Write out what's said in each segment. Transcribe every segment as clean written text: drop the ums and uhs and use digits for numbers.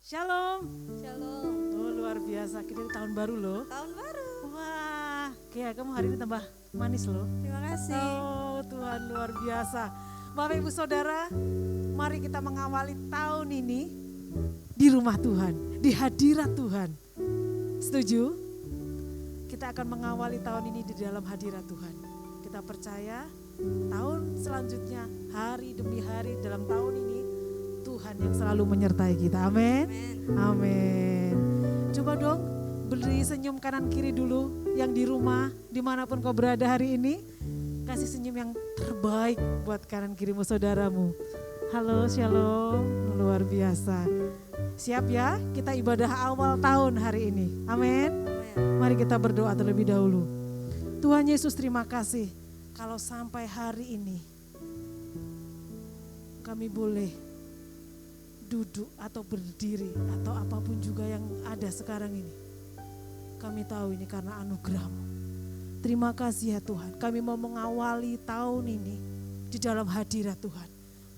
Shalom. Shalom. Oh, luar biasa. Kita di tahun baru loh. Tahun baru. Wah, kayak kamu hari ini tambah manis loh. Terima kasih. Oh, Tuhan luar biasa. Bapak Ibu Saudara, mari kita mengawali tahun ini di rumah Tuhan, di hadirat Tuhan. Setuju? Kita akan mengawali tahun ini di dalam hadirat Tuhan. Kita percaya tahun selanjutnya, hari demi hari dalam tahun ini, Tuhan yang selalu menyertai kita. Amin. Amin. Coba dong beri senyum kanan kiri dulu yang di rumah, dimanapun kau berada hari ini. Kasih senyum yang terbaik buat kanan kirimu saudaramu. Halo, shalom, luar biasa. Siap ya, kita ibadah awal tahun hari ini. Amin. Mari kita berdoa terlebih dahulu. Tuhan Yesus, terima kasih kalau sampai hari ini kami boleh duduk atau berdiri atau apapun juga yang ada sekarang ini. Kami tahu ini karena anugerah-Mu. Terima kasih ya Tuhan, kami mau mengawali tahun ini di dalam hadirat Tuhan.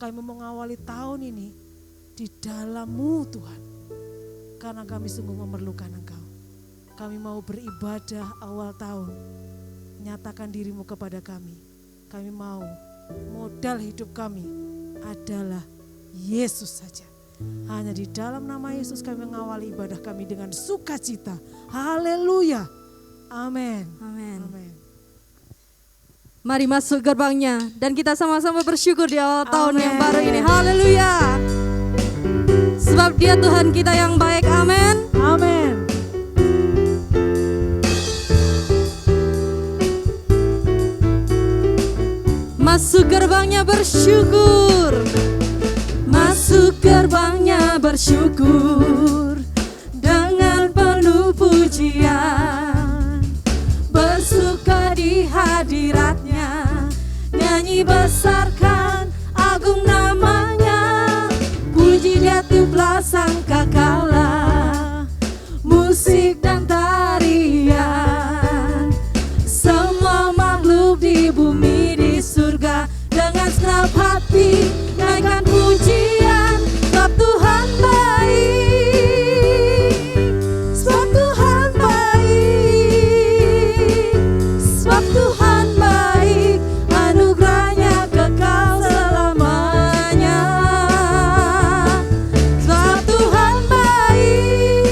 Kami mau mengawali tahun ini di dalam-Mu Tuhan. Karena kami sungguh memerlukan Engkau. Kami mau beribadah awal tahun. Nyatakan diri-Mu kepada kami. Kami mau modal hidup kami adalah Yesus saja. Hanya di dalam nama Yesus kami mengawali ibadah kami dengan sukacita. Haleluya. Amin. Amin. Amin. Mari masuk gerbangnya dan kita sama-sama bersyukur di awal tahun yang baru ini. Haleluya. Sebab Dia Tuhan kita yang baik. Amin. Amin. Masuk gerbangnya bersyukur. Masuk gerbangnya bersyukur dengan penuh pujian, bersuka di hadiratnya, nyanyi besarkan agung namanya, puji Dia tiuplah sangkakala, musik dan tarian, semua makhluk di bumi di surga dengan segenap hati naikkan pujian, sebab Tuhan baik, sebab Tuhan baik, sebab Tuhan baik, anugerahnya kekal selamanya, sebab Tuhan baik,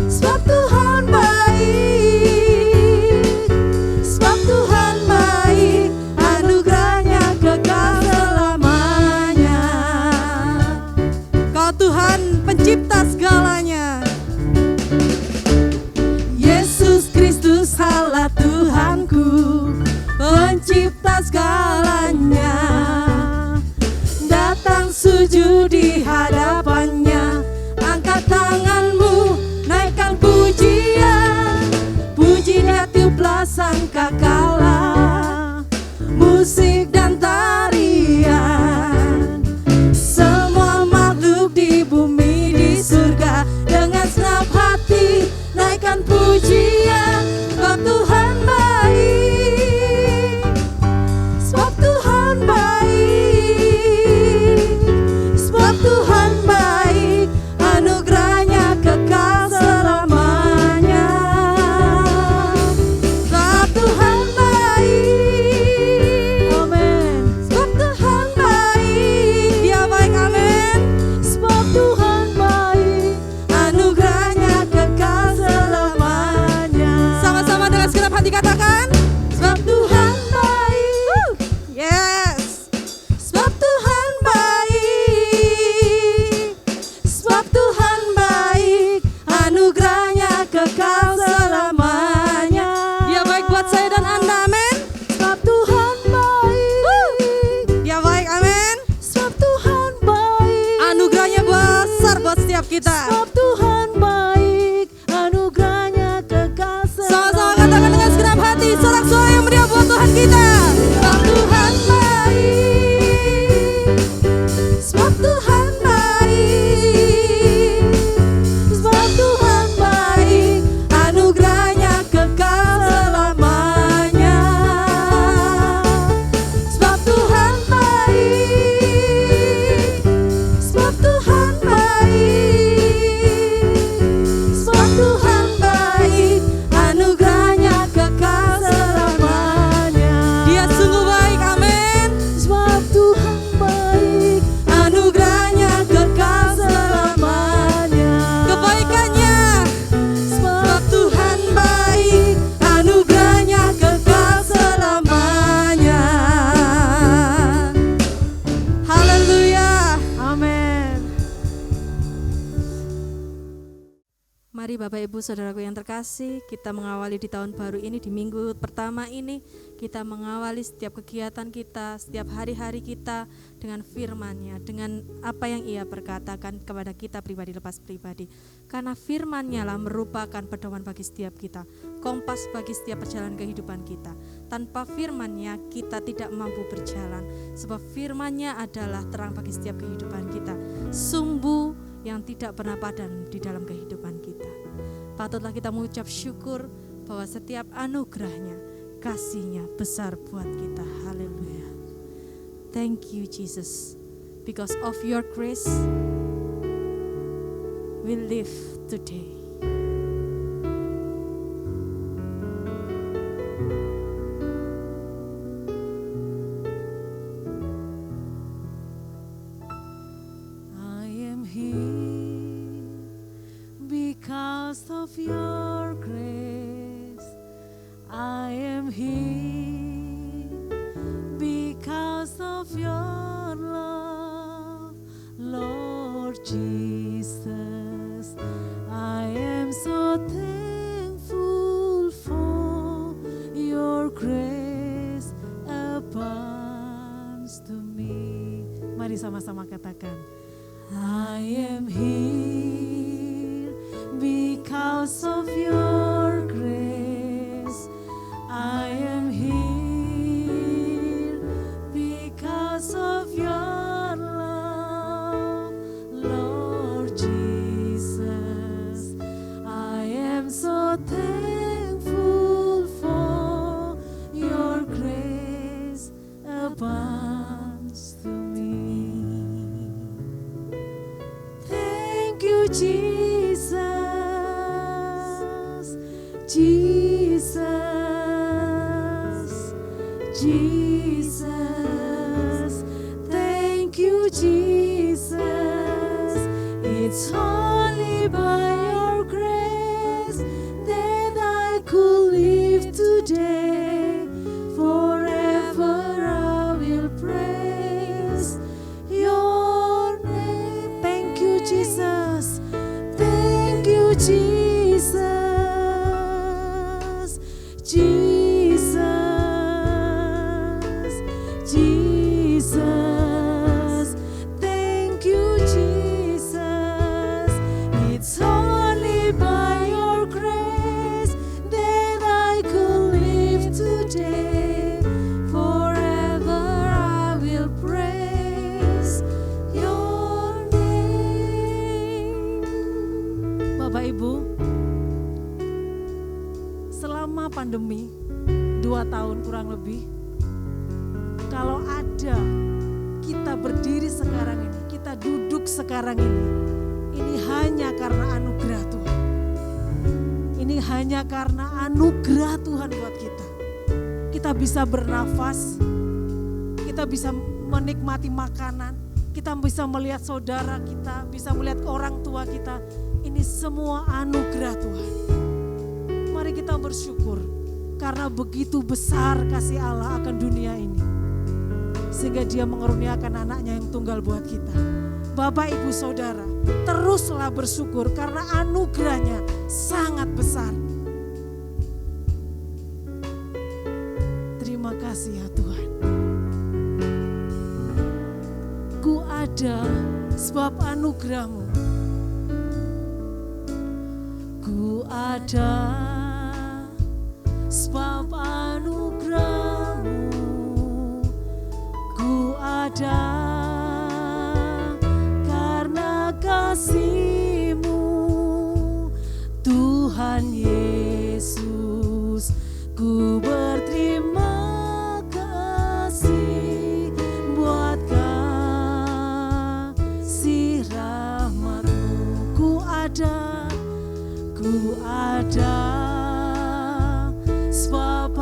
sebab Tuhan baik, sebab Tuhan baik, anugerahnya kekal selamanya. Kau Tuhan pencipta segalanya. Yesus Kristus Allah Tuhanku, pencipta segalanya. Datang sujud di hadapannya, angkat tanganmu, naikkan pujian, puji Dia tiuplah sangkakala, musik dan tarian, semua makhluk di bumi di surga dengan senap hati naikkan pujian, sebab Tuhan baik, sebab Tuhan baik, sebab Tuhan baik, anugerahnya kekal selamanya, sebab Tuhan baik, Amin. sebab Tuhan baik, Dia baik, amin. Sebab Tuhan baik. Anugerahnya kekal selamanya. Sama-sama dengan segenap hati katakan, sebab Tuhan baik. Yes. Sebab Tuhan baik, sebab Tuhan baik, anugerahnya kekal selamanya. Dia baik buat saya dan Anda, amin. Sebab Tuhan baik. Dia baik, amin. Sebab Tuhan baik. Anugerahnya besar buat setiap kita. Sebab Tuhan baik. Anugerahnya kekal Sama-sama katakan dengan segenap hati, sorak-sorai yang meriah buat Tuhan kita. Sebab Tuhan baik, sebab Tuhan baik, sebab Tuhan baik, anugerahnya kekal selamanya. Sebab Tuhan baik, sebab Tuhan baik. Bapak Ibu Saudaraku yang terkasih, kita mengawali di tahun baru ini, di minggu pertama ini, kita mengawali setiap kegiatan kita, setiap hari-hari kita dengan firman-Nya, dengan apa yang Ia perkatakan kepada kita pribadi lepas pribadi. Karena firman-Nya lah merupakan pedoman bagi setiap kita, kompas bagi setiap perjalanan kehidupan kita. Tanpa firman-Nya kita tidak mampu berjalan, sebab firman-Nya adalah terang bagi setiap kehidupan kita, sumbu yang tidak pernah padam di dalam kehidupan kita. Patutlah kita mengucap syukur bahwa setiap anugerah-Nya, kasih-Nya besar buat kita. Haleluya. Thank you Jesus. Because of your grace we live today. Because of your grace, I am here. Because of your love, Lord Jesus, I am so thankful for your grace abounds to me. Mari sama-sama katakan, I am here. Because of your grace, I am here. Because of your love, Lord Jesus, I am so thankful for your grace abounds to me. Thank you, Jesus. Jesus, Jesus, thank you, Jesus. It's only by your grace that I could live today. Forever I will praise your name. Thank you, Jesus. Thank you, Jesus. Jesus, Jesus, thank you, Jesus. It's only by your grace that I could live today. Forever I will praise your name. Bapak Ibu, selama pandemi 2 tahun kurang lebih, kalau ada kita berdiri sekarang ini, kita duduk sekarang ini hanya karena anugerah Tuhan. Ini hanya karena anugerah Tuhan buat kita. Kita bisa bernafas, kita bisa menikmati makanan, kita bisa melihat saudara kita, bisa melihat orang tua kita. Ini semua anugerah Tuhan. Mari kita bersyukur karena begitu besar kasih Allah akan dunia ini, sehingga Dia mengaruniakan anaknya yang tunggal buat kita. Bapak, Ibu, Saudara, teruslah bersyukur karena anugerahnya sangat besar. Terima kasih ya Tuhan. Ku ada sebab anugerah-Mu. Ku ada sebab anugerah-Mu. Ku ada karena kasih-Mu, Tuhan Yesus. Ku berterima kasih buat kasih rahmat-Mu. Ku ada sebab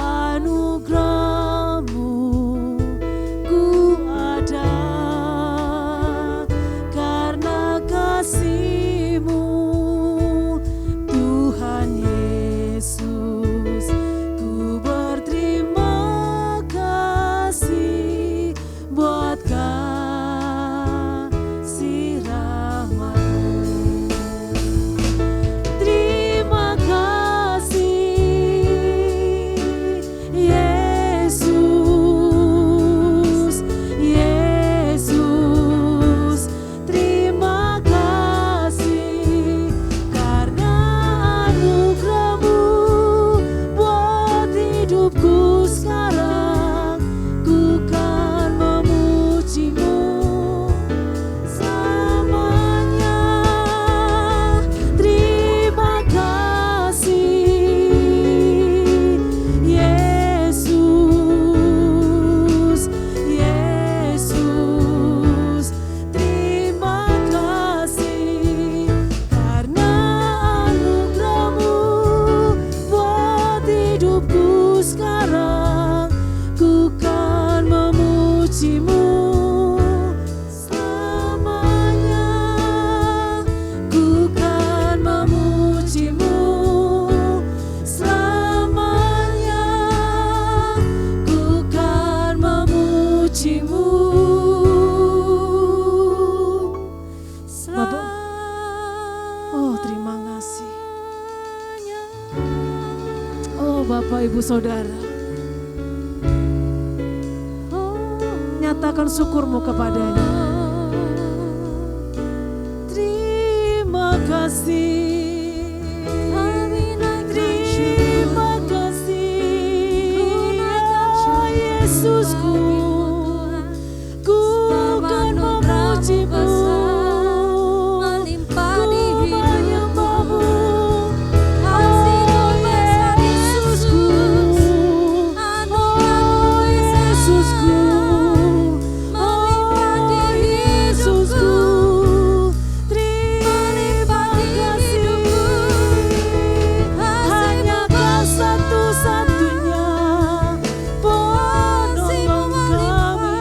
sekarang ku kan memujimu selamanya. Terima kasih Yesus, Yesus. Terima kasih karena anugerah-Mu buat hidupku sekarang. Ku kan memujimu selamanya. Ku kan memujimu selamanya. Ku kan memujimu. Bapak, oh terima kasih. Oh Bapak Ibu Saudara, nyatakan syukurmu kepadanya. Terima kasih. Terima kasih ya Yesusku. Ku kan memujimu. Ku menyembahmu. Oh Yesusku. Oh Yesusku. Oh Yesusku. Terima kasih. Hanya Kau satu-satunya penolong kami.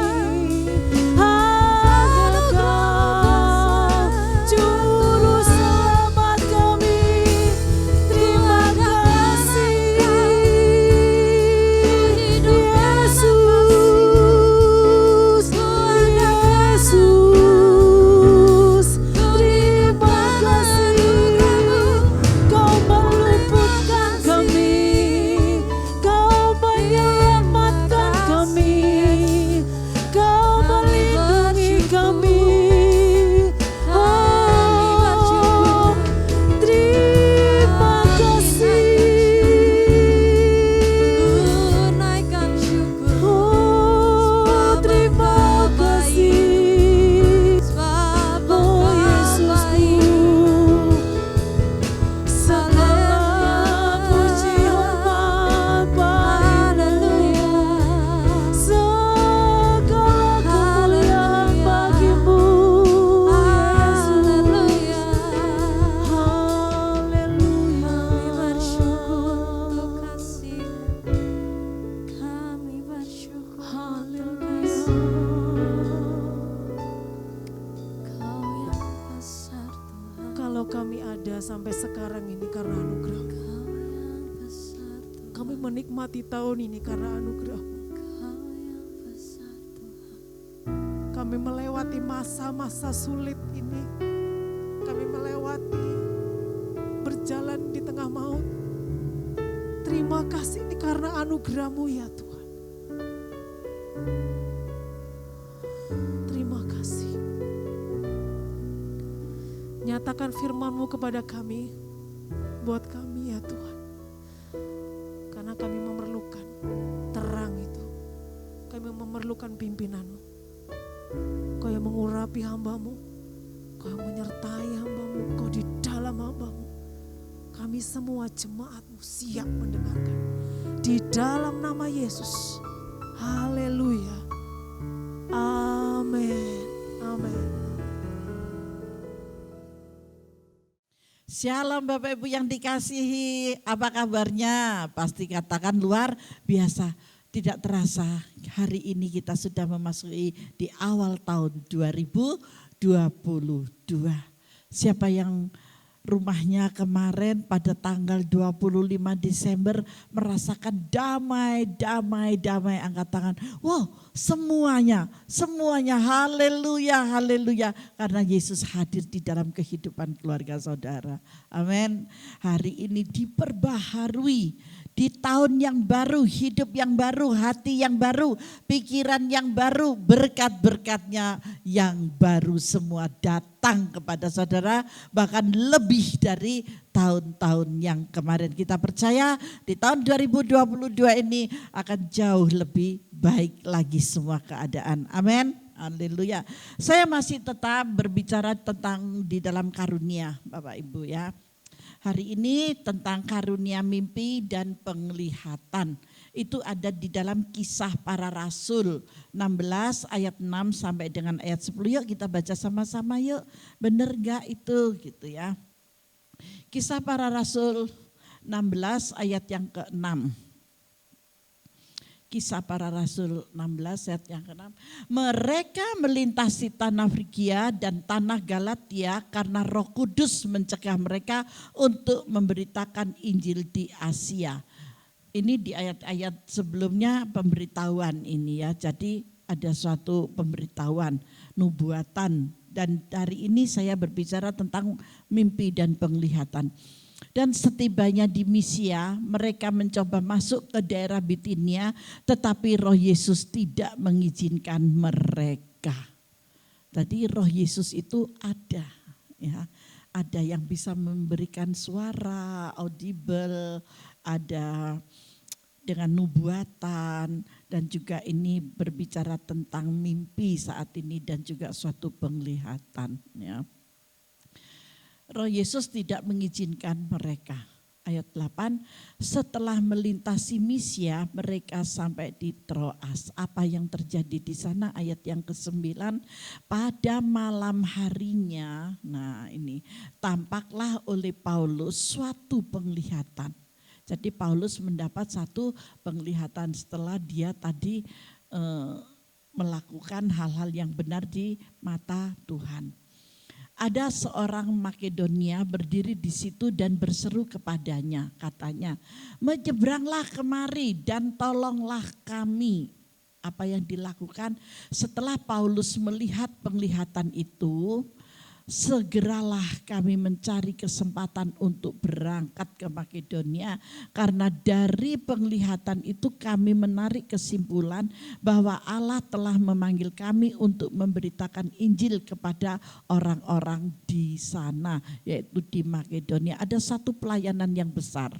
Hanya Kau juru selamat kami. Terima kasih Yesus, Yesus. Terima kasih Kau meluputkan kami, Kau menyelamatkan kami, Kau melindungi kami. Oh, terima kasih. Oh, terima kasih. Oh Yesusku, segala puji hormat bagimu, segala kemuliaan bagimu Yesus. Kalau kami ada sampai sekarang ini karena anugerah, kami menikmati tahun ini karena anugerah. Kami melewati masa-masa sulit ini, kami melewati berjalan di tengah maut. Terima kasih ini karena anugerah-Mu ya Tuhan. Terima kasih. Nyatakan firman-Mu kepada kami, buat kami ya Tuhan. Karena kami memerlukan terang itu. Kami memerlukan pimpinan-Mu. Kau yang mengurapi hamba-Mu. Kau yang menyertai hamba-Mu. Kau di dalam hamba-Mu. Kami semua jemaat-Mu siap mendengarkan. Di dalam nama Yesus. Haleluya. Amin. Amin. Shalom Bapak Ibu yang dikasihi, apa kabarnya? Pasti katakan luar biasa. Tidak terasa hari ini kita sudah memasuki di awal tahun 2022. Siapa yang rumahnya kemarin pada tanggal 25 Desember merasakan damai, angkat tangan. Wow, semuanya, haleluya, karena Yesus hadir di dalam kehidupan keluarga saudara. Amin. Hari ini diperbaharui di tahun yang baru, hidup yang baru, hati yang baru, pikiran yang baru, berkat-berkatnya yang baru semua datang kepada saudara, bahkan lebih dari tahun-tahun yang kemarin. Kita percaya di tahun 2022 ini akan jauh lebih baik lagi semua keadaan. Amin. Haleluya. Saya masih tetap berbicara tentang di dalam karunia, Bapak Ibu ya. Hari ini tentang karunia mimpi dan penglihatan. Itu ada di dalam Kisah Para Rasul 16 ayat 6 sampai dengan ayat 10. Yuk kita baca sama-sama yuk. Benar gak itu gitu ya. Kisah Para Rasul 16 ayat yang ke-6. Kisah Para Rasul 16 ayat yang ke-6. Mereka melintasi tanah Frigia dan tanah Galatia karena Roh Kudus mencegah mereka untuk memberitakan Injil di Asia. Ini di ayat-ayat sebelumnya pemberitahuan ini ya. Jadi ada suatu pemberitahuan, nubuatan. Dan hari ini saya berbicara tentang mimpi dan penglihatan. Dan setibanya di Misia, mereka mencoba masuk ke daerah Bitinia, tetapi Roh Yesus tidak mengizinkan mereka. Tadi Roh Yesus itu ada, ya, ada yang bisa memberikan suara audible, ada dengan nubuatan, dan juga ini berbicara tentang mimpi saat ini dan juga suatu penglihatan, ya. Roh Yesus tidak mengizinkan mereka. Ayat 8, setelah melintasi Misia mereka sampai di Troas. Apa yang terjadi di sana? Ayat yang ke-9, pada malam harinya, nah ini tampaklah oleh Paulus suatu penglihatan. Jadi Paulus mendapat satu penglihatan setelah dia tadi melakukan hal-hal yang benar di mata Tuhan. Ada seorang Makedonia berdiri di situ dan berseru kepadanya, katanya, menyeberanglah kemari dan tolonglah kami. Apa yang dilakukan setelah Paulus melihat penglihatan itu, segeralah kami mencari kesempatan untuk berangkat ke Makedonia, karena dari penglihatan itu kami menarik kesimpulan bahwa Allah telah memanggil kami untuk memberitakan Injil kepada orang-orang di sana, yaitu di Makedonia. Ada satu pelayanan yang besar.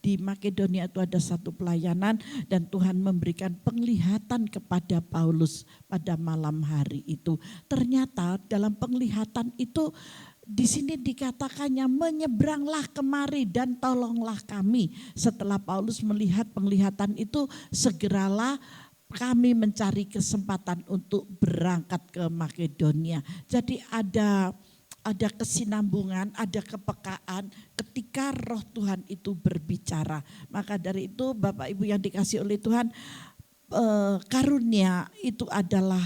Di Makedonia itu ada satu pelayanan dan Tuhan memberikan penglihatan kepada Paulus pada malam hari itu. Ternyata dalam penglihatan itu di sini dikatakannya menyeberanglah kemari dan tolonglah kami. Setelah Paulus melihat penglihatan itu, segeralah kami mencari kesempatan untuk berangkat ke Makedonia. Jadi ada kesinambungan, ada kepekaan ketika Roh Tuhan itu berbicara. Maka dari itu Bapak Ibu yang dikasihi oleh Tuhan, karunia itu adalah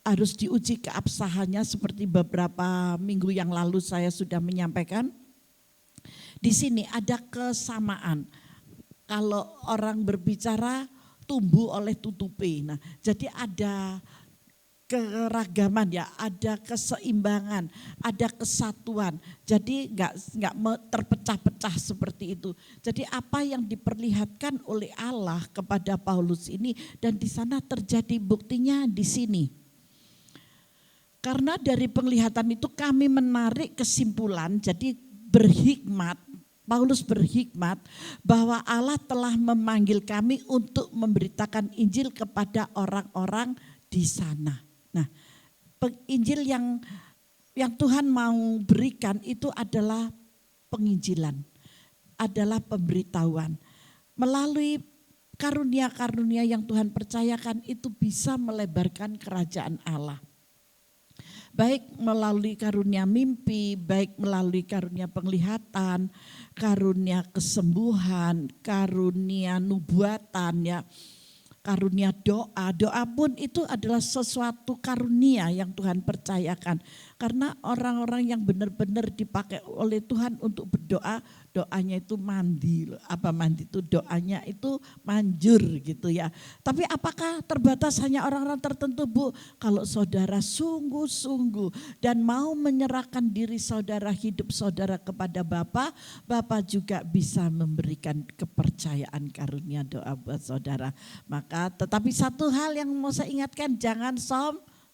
harus diuji keabsahannya seperti beberapa minggu yang lalu saya sudah menyampaikan. Di sini ada kesamaan. Kalau orang berbicara tumbuh oleh tutupi. Nah, jadi ada keragaman ya, ada keseimbangan, ada kesatuan. Jadi enggak terpecah-pecah seperti itu. Jadi apa yang diperlihatkan oleh Allah kepada Paulus ini dan di sana terjadi buktinya di sini. Karena dari penglihatan itu kami menarik kesimpulan, jadi Paulus berhikmat bahwa Allah telah memanggil kami untuk memberitakan Injil kepada orang-orang di sana. Nah, Injil yang Tuhan mau berikan itu adalah penginjilan, adalah pemberitahuan. Melalui karunia-karunia yang Tuhan percayakan itu bisa melebarkan kerajaan Allah. Baik melalui karunia mimpi, baik melalui karunia penglihatan, karunia kesembuhan, karunia nubuatan ya. Karunia doa pun itu adalah sesuatu karunia yang Tuhan percayakan. Karena orang-orang yang benar-benar dipakai oleh Tuhan untuk berdoa, doanya itu mandi. Apa mandi itu? Doanya itu manjur gitu ya. Tapi apakah terbatas hanya orang-orang tertentu, Bu? Kalau saudara sungguh-sungguh dan mau menyerahkan diri saudara, hidup saudara kepada Bapa, Bapa juga bisa memberikan kepercayaan karunia doa buat saudara. Maka tetapi satu hal yang mau saya ingatkan, jangan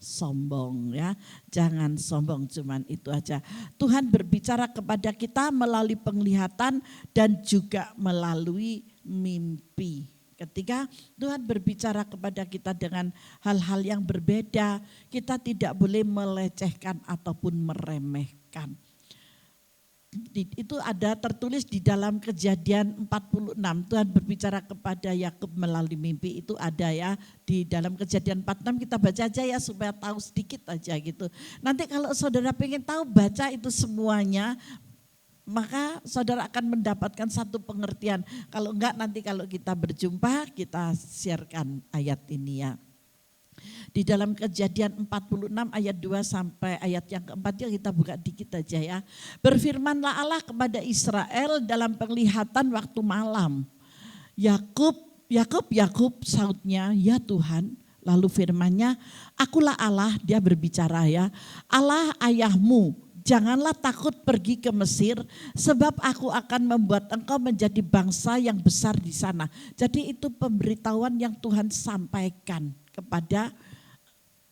sombong ya. Jangan sombong, cuman itu aja. Tuhan berbicara kepada kita melalui penglihatan dan juga melalui mimpi. Ketika Tuhan berbicara kepada kita dengan hal-hal yang berbeda, kita tidak boleh melecehkan ataupun meremehkan. Itu ada tertulis di dalam Kejadian 46. Tuhan berbicara kepada Yakub melalui mimpi, itu ada ya di dalam Kejadian 46. Kita baca aja ya supaya tahu sedikit aja gitu. Nanti kalau saudara pengen tahu baca itu semuanya, maka saudara akan mendapatkan satu pengertian. Kalau enggak nanti kalau kita berjumpa kita sharekan ayat ini ya. Di dalam Kejadian 46 ayat 2 sampai ayat yang keempat, ya kita buka dikit aja ya. Berfirmanlah Allah kepada Israel dalam penglihatan waktu malam. Yakub, Yakub, Yakub, sautnya, ya Tuhan. Lalu firman-Nya, akulah Allah, dia berbicara ya. Allah ayahmu, janganlah takut pergi ke Mesir, sebab aku akan membuat engkau menjadi bangsa yang besar di sana. Jadi itu pemberitahuan yang Tuhan sampaikan kepada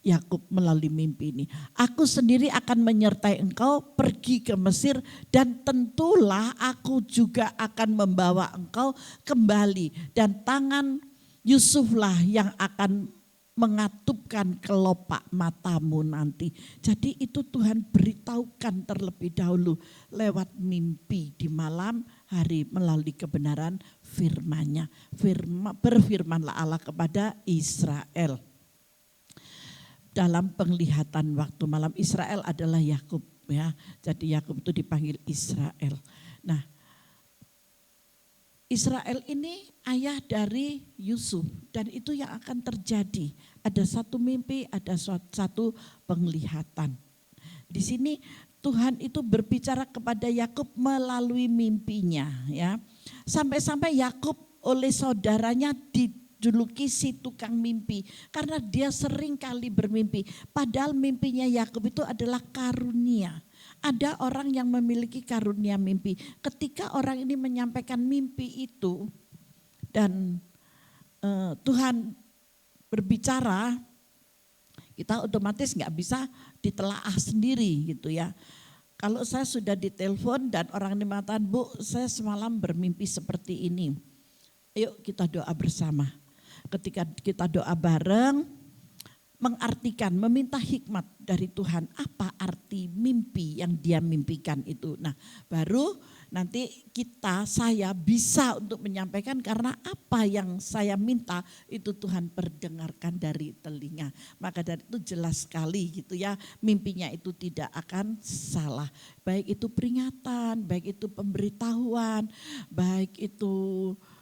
Yakub melalui mimpi ini. Aku sendiri akan menyertai engkau pergi ke Mesir, dan tentulah aku juga akan membawa engkau kembali, dan tangan Yusuflah yang akan mengatupkan kelopak matamu nanti. Jadi itu Tuhan beritahukan terlebih dahulu lewat mimpi di malam hari melalui kebenaran firman-Nya. Berfirmanlah Allah kepada Israel. Dalam penglihatan waktu malam, Israel adalah Yakub ya. Jadi Yakub itu dipanggil Israel. Nah, Israel ini ayah dari Yusuf, dan itu yang akan terjadi. Ada satu mimpi, ada satu penglihatan. Di sini Tuhan itu berbicara kepada Yakub melalui mimpinya ya. Sampai-sampai Yakub oleh saudaranya dijuluki si tukang mimpi, karena dia sering kali bermimpi. Padahal mimpinya Yakub itu adalah karunia. Ada orang yang memiliki karunia mimpi. Ketika orang ini menyampaikan mimpi itu dan Tuhan berbicara, kita otomatis nggak bisa ditelaah sendiri gitu ya. Kalau saya sudah ditelepon dan orang ini mengatakan, Bu, saya semalam bermimpi seperti ini. Ayo kita doa bersama. Ketika kita doa bareng, mengartikan, meminta hikmat dari Tuhan. Apa arti mimpi yang dia mimpikan itu. Nah baru nanti saya bisa untuk menyampaikan, karena apa yang saya minta itu Tuhan perdengarkan dari telinga. Maka dari itu jelas sekali gitu ya, mimpinya itu tidak akan salah. Baik itu peringatan, baik itu pemberitahuan, baik itu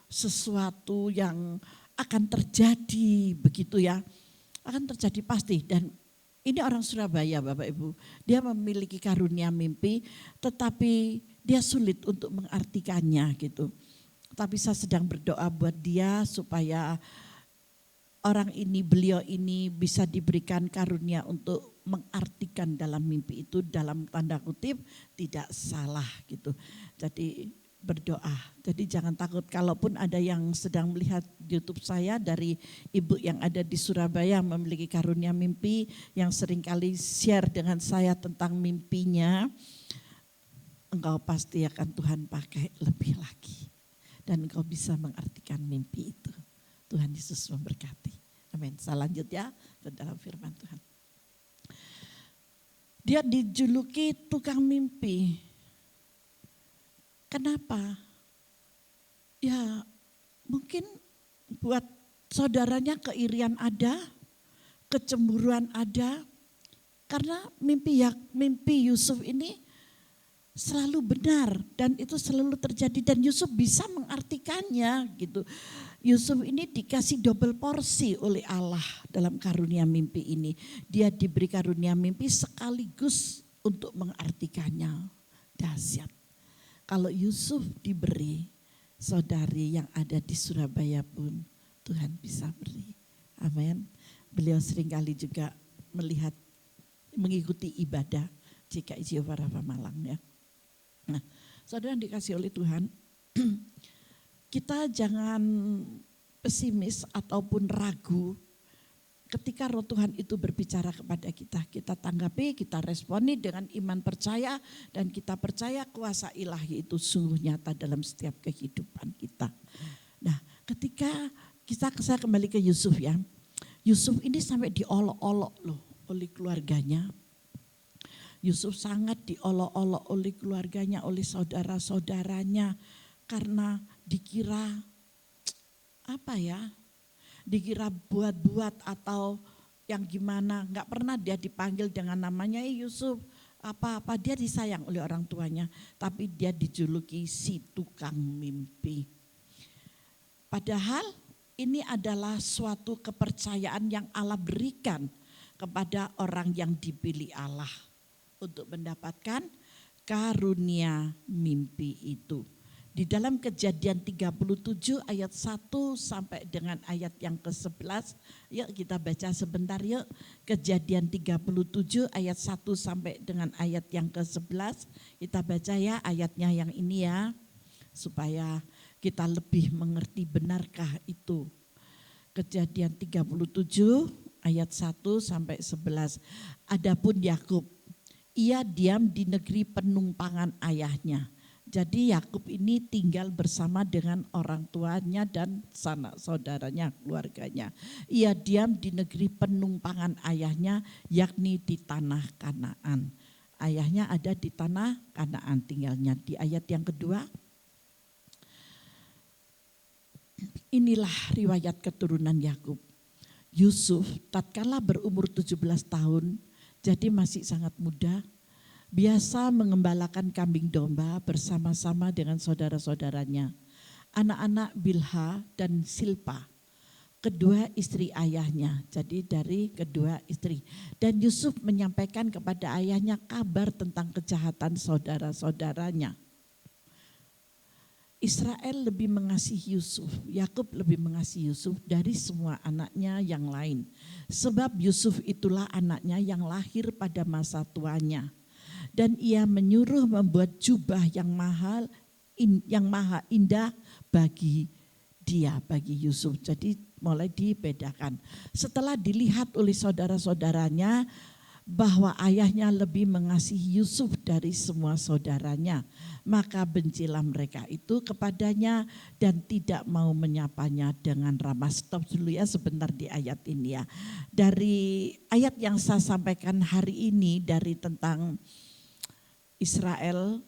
sesuatu yang akan terjadi begitu ya. Akan terjadi pasti. Dan ini orang Surabaya Bapak Ibu, dia memiliki karunia mimpi tetapi dia sulit untuk mengartikannya gitu. Tapi saya sedang berdoa buat dia supaya beliau ini bisa diberikan karunia untuk mengartikan dalam mimpi itu, dalam tanda kutip tidak salah gitu. Jadi berdoa. Jadi jangan takut, kalaupun ada yang sedang melihat YouTube saya dari ibu yang ada di Surabaya memiliki karunia mimpi yang seringkali share dengan saya tentang mimpinya, engkau pasti akan Tuhan pakai lebih lagi dan engkau bisa mengartikan mimpi itu. Tuhan Yesus memberkati. Amin. Saya lanjut ya ke dalam firman Tuhan. Dia dijuluki tukang mimpi. Kenapa? Ya mungkin buat saudaranya keirian ada, kecemburuan ada, karena mimpi Yusuf ini selalu benar dan itu selalu terjadi dan Yusuf bisa mengartikannya gitu. Yusuf ini dikasih double porsi oleh Allah dalam karunia mimpi ini. Dia diberi karunia mimpi sekaligus untuk mengartikannya. Dahsyat. Kalau Yusuf diberi, saudari yang ada di Surabaya pun Tuhan bisa beri. Amin. Beliau seringkali juga mengikuti ibadah GKI Jehovah Rafa Malang ya. Nah, saudara yang dikasih oleh Tuhan, kita jangan pesimis ataupun ragu ketika roh Tuhan itu berbicara kepada kita. Kita tanggapi, kita responi dengan iman percaya, dan kita percaya kuasa ilahi itu sungguh nyata dalam setiap kehidupan kita. Nah, ketika saya kembali ke Yusuf ya. Yusuf ini sampai diolok-olok loh oleh keluarganya. Yusuf sangat diolok-olok oleh keluarganya, oleh saudara-saudaranya, karena dikira dikira buat-buat atau yang gimana. Gak pernah dia dipanggil dengan namanya Yusuf, apa-apa, dia disayang oleh orang tuanya, tapi dia dijuluki si tukang mimpi. Padahal ini adalah suatu kepercayaan yang Allah berikan kepada orang yang dipilih Allah untuk mendapatkan karunia mimpi itu. Di dalam Kejadian 37 ayat 1 sampai dengan ayat yang ke-11, yuk kita baca sebentar yuk. Kejadian 37 ayat 1 sampai dengan ayat yang ke-11, kita baca ya ayatnya yang ini ya, supaya kita lebih mengerti benarkah itu. Kejadian 37 ayat 1 sampai 11. Adapun Yakub, ia diam di negeri penumpangan ayahnya. Jadi Yakub ini tinggal bersama dengan orang tuanya dan sanak saudaranya, keluarganya. Ia diam di negeri penumpangan ayahnya, yakni di tanah Kanaan. Ayahnya ada di tanah Kanaan tinggalnya. Di ayat yang kedua, inilah riwayat keturunan Yakub. Yusuf tatkala berumur 17 tahun, jadi masih sangat muda, biasa mengembalakan kambing domba bersama-sama dengan saudara-saudaranya, anak-anak Bilha dan Silpa, kedua istri ayahnya, jadi dari kedua istri. Dan Yusuf menyampaikan kepada ayahnya kabar tentang kejahatan saudara-saudaranya. Israel lebih mengasihi Yusuf, Yakub lebih mengasihi Yusuf dari semua anaknya yang lain. Sebab Yusuf itulah anaknya yang lahir pada masa tuanya. Dan ia menyuruh membuat jubah yang maha indah bagi dia, bagi Yusuf. Jadi mulai dibedakan. Setelah dilihat oleh saudara-saudaranya bahwa ayahnya lebih mengasihi Yusuf dari semua saudaranya, maka bencilah mereka itu kepadanya dan tidak mau menyapanya dengan ramah. Stop dulu ya sebentar di ayat ini ya. Dari ayat yang saya sampaikan hari ini dari tentang Israel,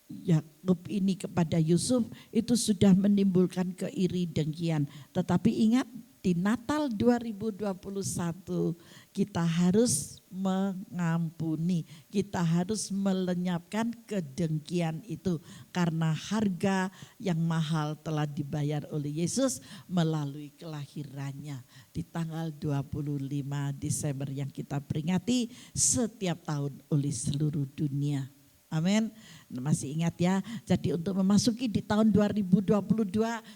Yakub ini kepada Yusuf itu sudah menimbulkan keiri dengkian. Tetapi ingat, di Natal 2021 kita harus mengampuni, kita harus melenyapkan kedengkian itu, karena harga yang mahal telah dibayar oleh Yesus melalui kelahirannya di tanggal 25 Desember yang kita peringati setiap tahun oleh seluruh dunia. Amin. Masih ingat ya, jadi untuk memasuki di tahun 2022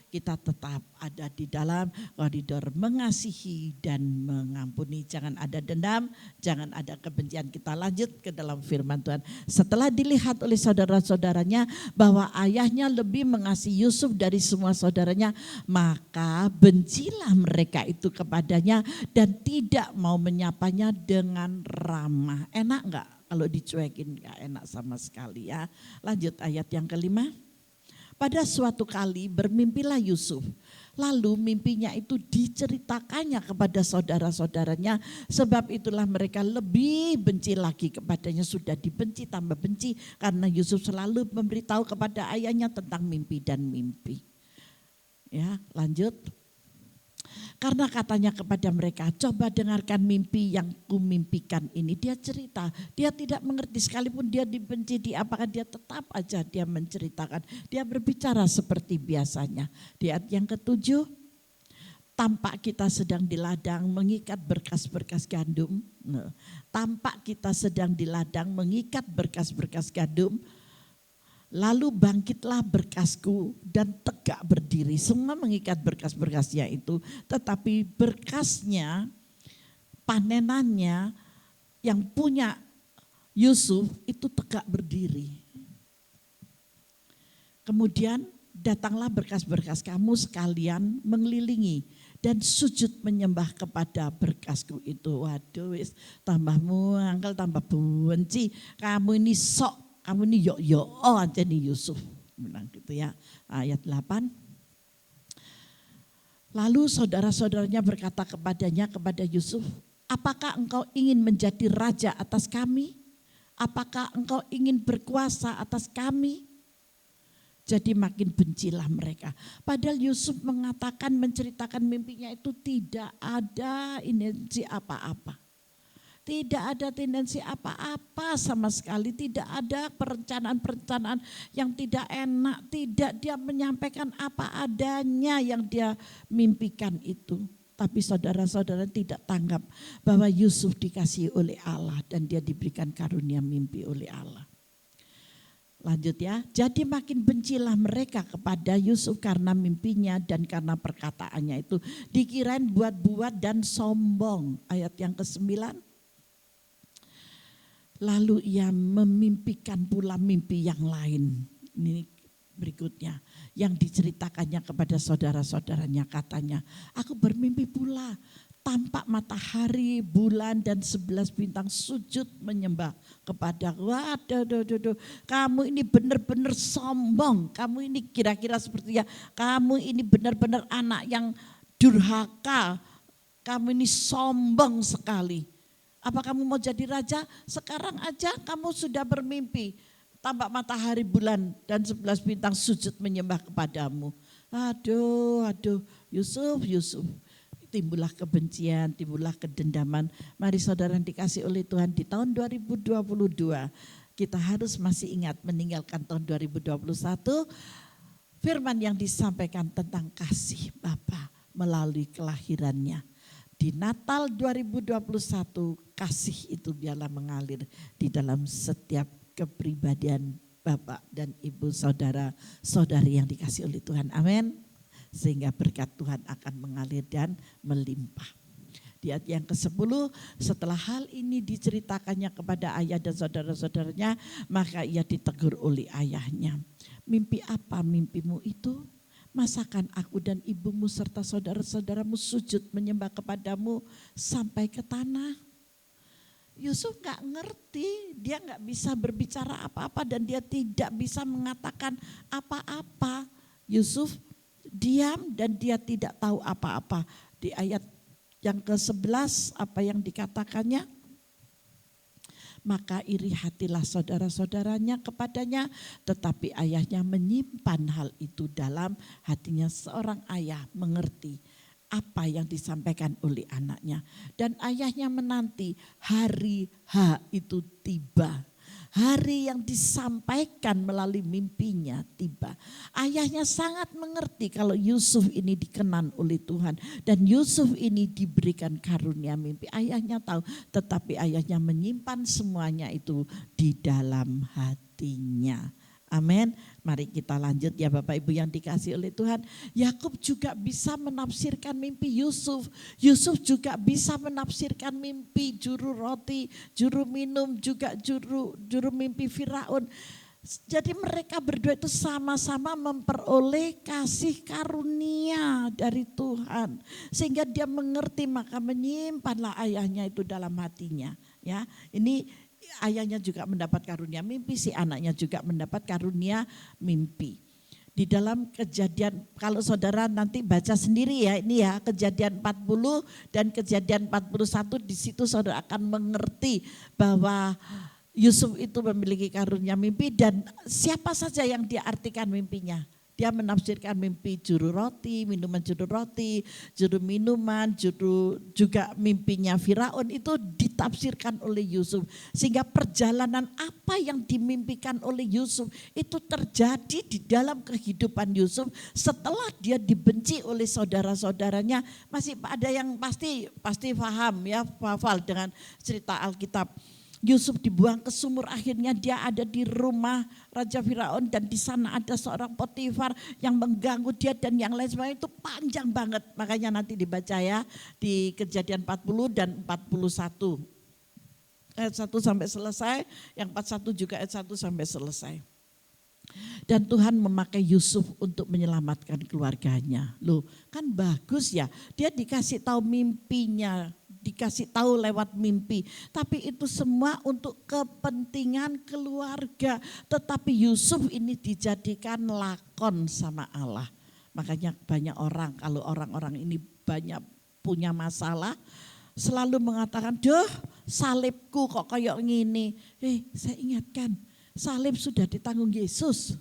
kita tetap ada di dalam koridor mengasihi dan mengampuni. Jangan ada dendam, jangan ada kebencian. Kita lanjut ke dalam firman Tuhan. Setelah dilihat oleh saudara-saudaranya bahwa ayahnya lebih mengasihi Yusuf dari semua saudaranya, maka bencilah mereka itu kepadanya dan tidak mau menyapanya dengan ramah. Enak enggak? Kalau dicuekin gak enak sama sekali ya. Lanjut ayat yang kelima. Pada suatu kali bermimpilah Yusuf. Lalu mimpinya itu diceritakannya kepada saudara-saudaranya. Sebab itulah mereka lebih benci lagi kepadanya. Sudah dibenci tambah benci. Karena Yusuf selalu memberitahu kepada ayahnya tentang mimpi dan mimpi. Ya, lanjut. Karena katanya kepada mereka, coba dengarkan mimpi yang kumimpikan ini. Dia cerita, dia tidak mengerti sekalipun dia dibenci, diapakan dia tetap aja dia menceritakan. Dia berbicara seperti biasanya. Di ayat yang ke-7, tampak kita sedang di ladang mengikat berkas-berkas gandum. Tampak kita sedang di ladang mengikat berkas-berkas gandum. Lalu bangkitlah berkasku dan tegak berdiri. Semua mengikat berkas-berkasnya itu. Tetapi berkasnya, panenannya yang punya Yusuf itu tegak berdiri. Kemudian datanglah berkas-berkas kamu sekalian mengelilingi dan sujud menyembah kepada berkasku itu. Waduh, wis tambah muangkel, tambah benci. Kamu ini sok, kamu ini yok-yok aja nih Yusuf. Bilang gitu ya. Ayat 8. Lalu saudara-saudaranya berkata kepadanya, kepada Yusuf, apakah engkau ingin menjadi raja atas kami? Apakah engkau ingin berkuasa atas kami? Jadi makin bencilah mereka. Padahal Yusuf mengatakan, menceritakan mimpinya itu tidak ada intensi apa-apa. Tidak ada tendensi apa-apa sama sekali. Tidak ada perencanaan-perencanaan yang tidak enak. Tidak, dia menyampaikan apa adanya yang dia mimpikan itu. Tapi saudara-saudara tidak tanggap bahwa Yusuf dikasihi oleh Allah dan dia diberikan karunia mimpi oleh Allah. Lanjut ya, jadi makin bencilah mereka kepada Yusuf karena mimpinya dan karena perkataannya itu. Dikirain buat-buat dan sombong. Ayat yang ke-9. Lalu ia memimpikan pula mimpi yang lain. Ini berikutnya. Yang diceritakannya kepada saudara-saudaranya, katanya, aku bermimpi pula. Tampak matahari, bulan dan 11 bintang sujud menyembah kepada. Waduh, kamu ini benar-benar sombong. Kamu ini kira-kira seperti ya, kamu ini benar-benar anak yang durhaka. Kamu ini sombong sekali. Apa kamu mau jadi raja? Sekarang aja kamu sudah bermimpi. Tampak matahari, bulan dan 11 bintang sujud menyembah kepadamu. Aduh, Yusuf. Timbullah kebencian, timbullah kedendaman. Mari saudara yang dikasih oleh Tuhan, di tahun 2022 kita harus masih ingat meninggalkan tahun 2021. Firman yang disampaikan tentang kasih Bapa melalui kelahirannya. Di Natal 2021 kasih itu biarlah mengalir di dalam setiap kepribadian Bapak dan Ibu saudara-saudari yang dikasih oleh Tuhan. Amin. Sehingga berkat Tuhan akan mengalir dan melimpah. Di ayat yang ke-10, setelah hal ini diceritakannya kepada ayah dan saudara-saudaranya, maka ia ditegur oleh ayahnya. Mimpi apa mimpimu itu? Masakan aku dan ibumu serta saudara-saudaramu sujud menyembah kepadamu sampai ke tanah? Yusuf gak ngerti, dia gak bisa berbicara apa-apa dan dia tidak bisa mengatakan apa-apa. Yusuf diam dan dia tidak tahu apa-apa. Di ayat yang ke-11 apa yang dikatakannya? Maka iri hatilah saudara-saudaranya kepadanya, tetapi ayahnya menyimpan hal itu dalam hatinya. Seorang ayah mengerti apa yang disampaikan oleh anaknya. Dan ayahnya menanti hari H itu tiba. Hari yang disampaikan melalui mimpinya tiba. Ayahnya sangat mengerti kalau Yusuf ini dikenan oleh Tuhan. Dan Yusuf ini diberikan karunia mimpi. Ayahnya tahu, tetapi ayahnya menyimpan semuanya itu di dalam hatinya. Amin. Mari kita lanjut ya Bapak Ibu yang dikasih oleh Tuhan. Yakub juga bisa menafsirkan mimpi Yusuf. Yusuf juga bisa menafsirkan mimpi juru roti, juru minum, juga juru mimpi Firaun. Jadi mereka berdua itu sama-sama memperoleh kasih karunia dari Tuhan. Sehingga dia mengerti, maka menyimpanlah ayahnya itu dalam hatinya. Ya, ini ayahnya juga mendapat karunia mimpi, si anaknya juga mendapat karunia mimpi. Di dalam Kejadian, kalau saudara nanti baca sendiri ya, ini ya Kejadian 40 dan Kejadian 41, di situ saudara akan mengerti bahwa Yusuf itu memiliki karunia mimpi dan siapa saja yang diartikan mimpinya. Dia menafsirkan mimpi juru roti, minuman juru roti, juru minuman, juga mimpinya Firaun itu ditafsirkan oleh Yusuf. Sehingga perjalanan apa yang dimimpikan oleh Yusuf itu terjadi di dalam kehidupan Yusuf setelah dia dibenci oleh saudara-saudaranya. Masih ada yang pasti paham ya, hafal dengan cerita Alkitab. Yusuf dibuang ke sumur, akhirnya dia ada di rumah Raja Firaun dan di sana ada seorang Potifar yang mengganggu dia dan yang lain sebagainya. Itu panjang banget, makanya nanti dibaca ya di Kejadian 40 dan 41. Ayat 1 sampai selesai, yang 41 juga ayat 1 sampai selesai. Dan Tuhan memakai Yusuf untuk menyelamatkan keluarganya. Loh, kan bagus ya, dia dikasih tahu mimpinya, dikasih tahu lewat mimpi. Tapi itu semua untuk kepentingan keluarga. Tetapi Yusuf ini dijadikan lakon sama Allah. Makanya banyak orang, kalau orang-orang ini banyak punya masalah, selalu mengatakan, "Duh, salibku kok kayak gini." Saya ingatkan, salib sudah ditanggung Yesus.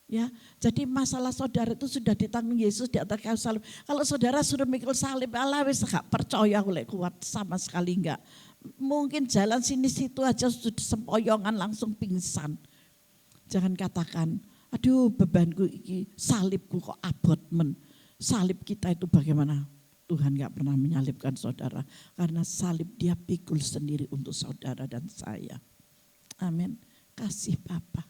Ya, jadi masalah saudara itu sudah ditanggung Yesus di atas kayu salib. Kalau saudara sudah mikul salib, Allah wis gak percaya oleh kuat sama sekali enggak. Mungkin jalan sini situ aja sudah sempoyongan langsung pingsan. Jangan katakan, aduh bebanku iki, salibku kok abot men. Salib kita itu bagaimana? Tuhan gak pernah menyalibkan saudara. Karena salib dia pikul sendiri untuk saudara dan saya. Amin. Kasih Bapa.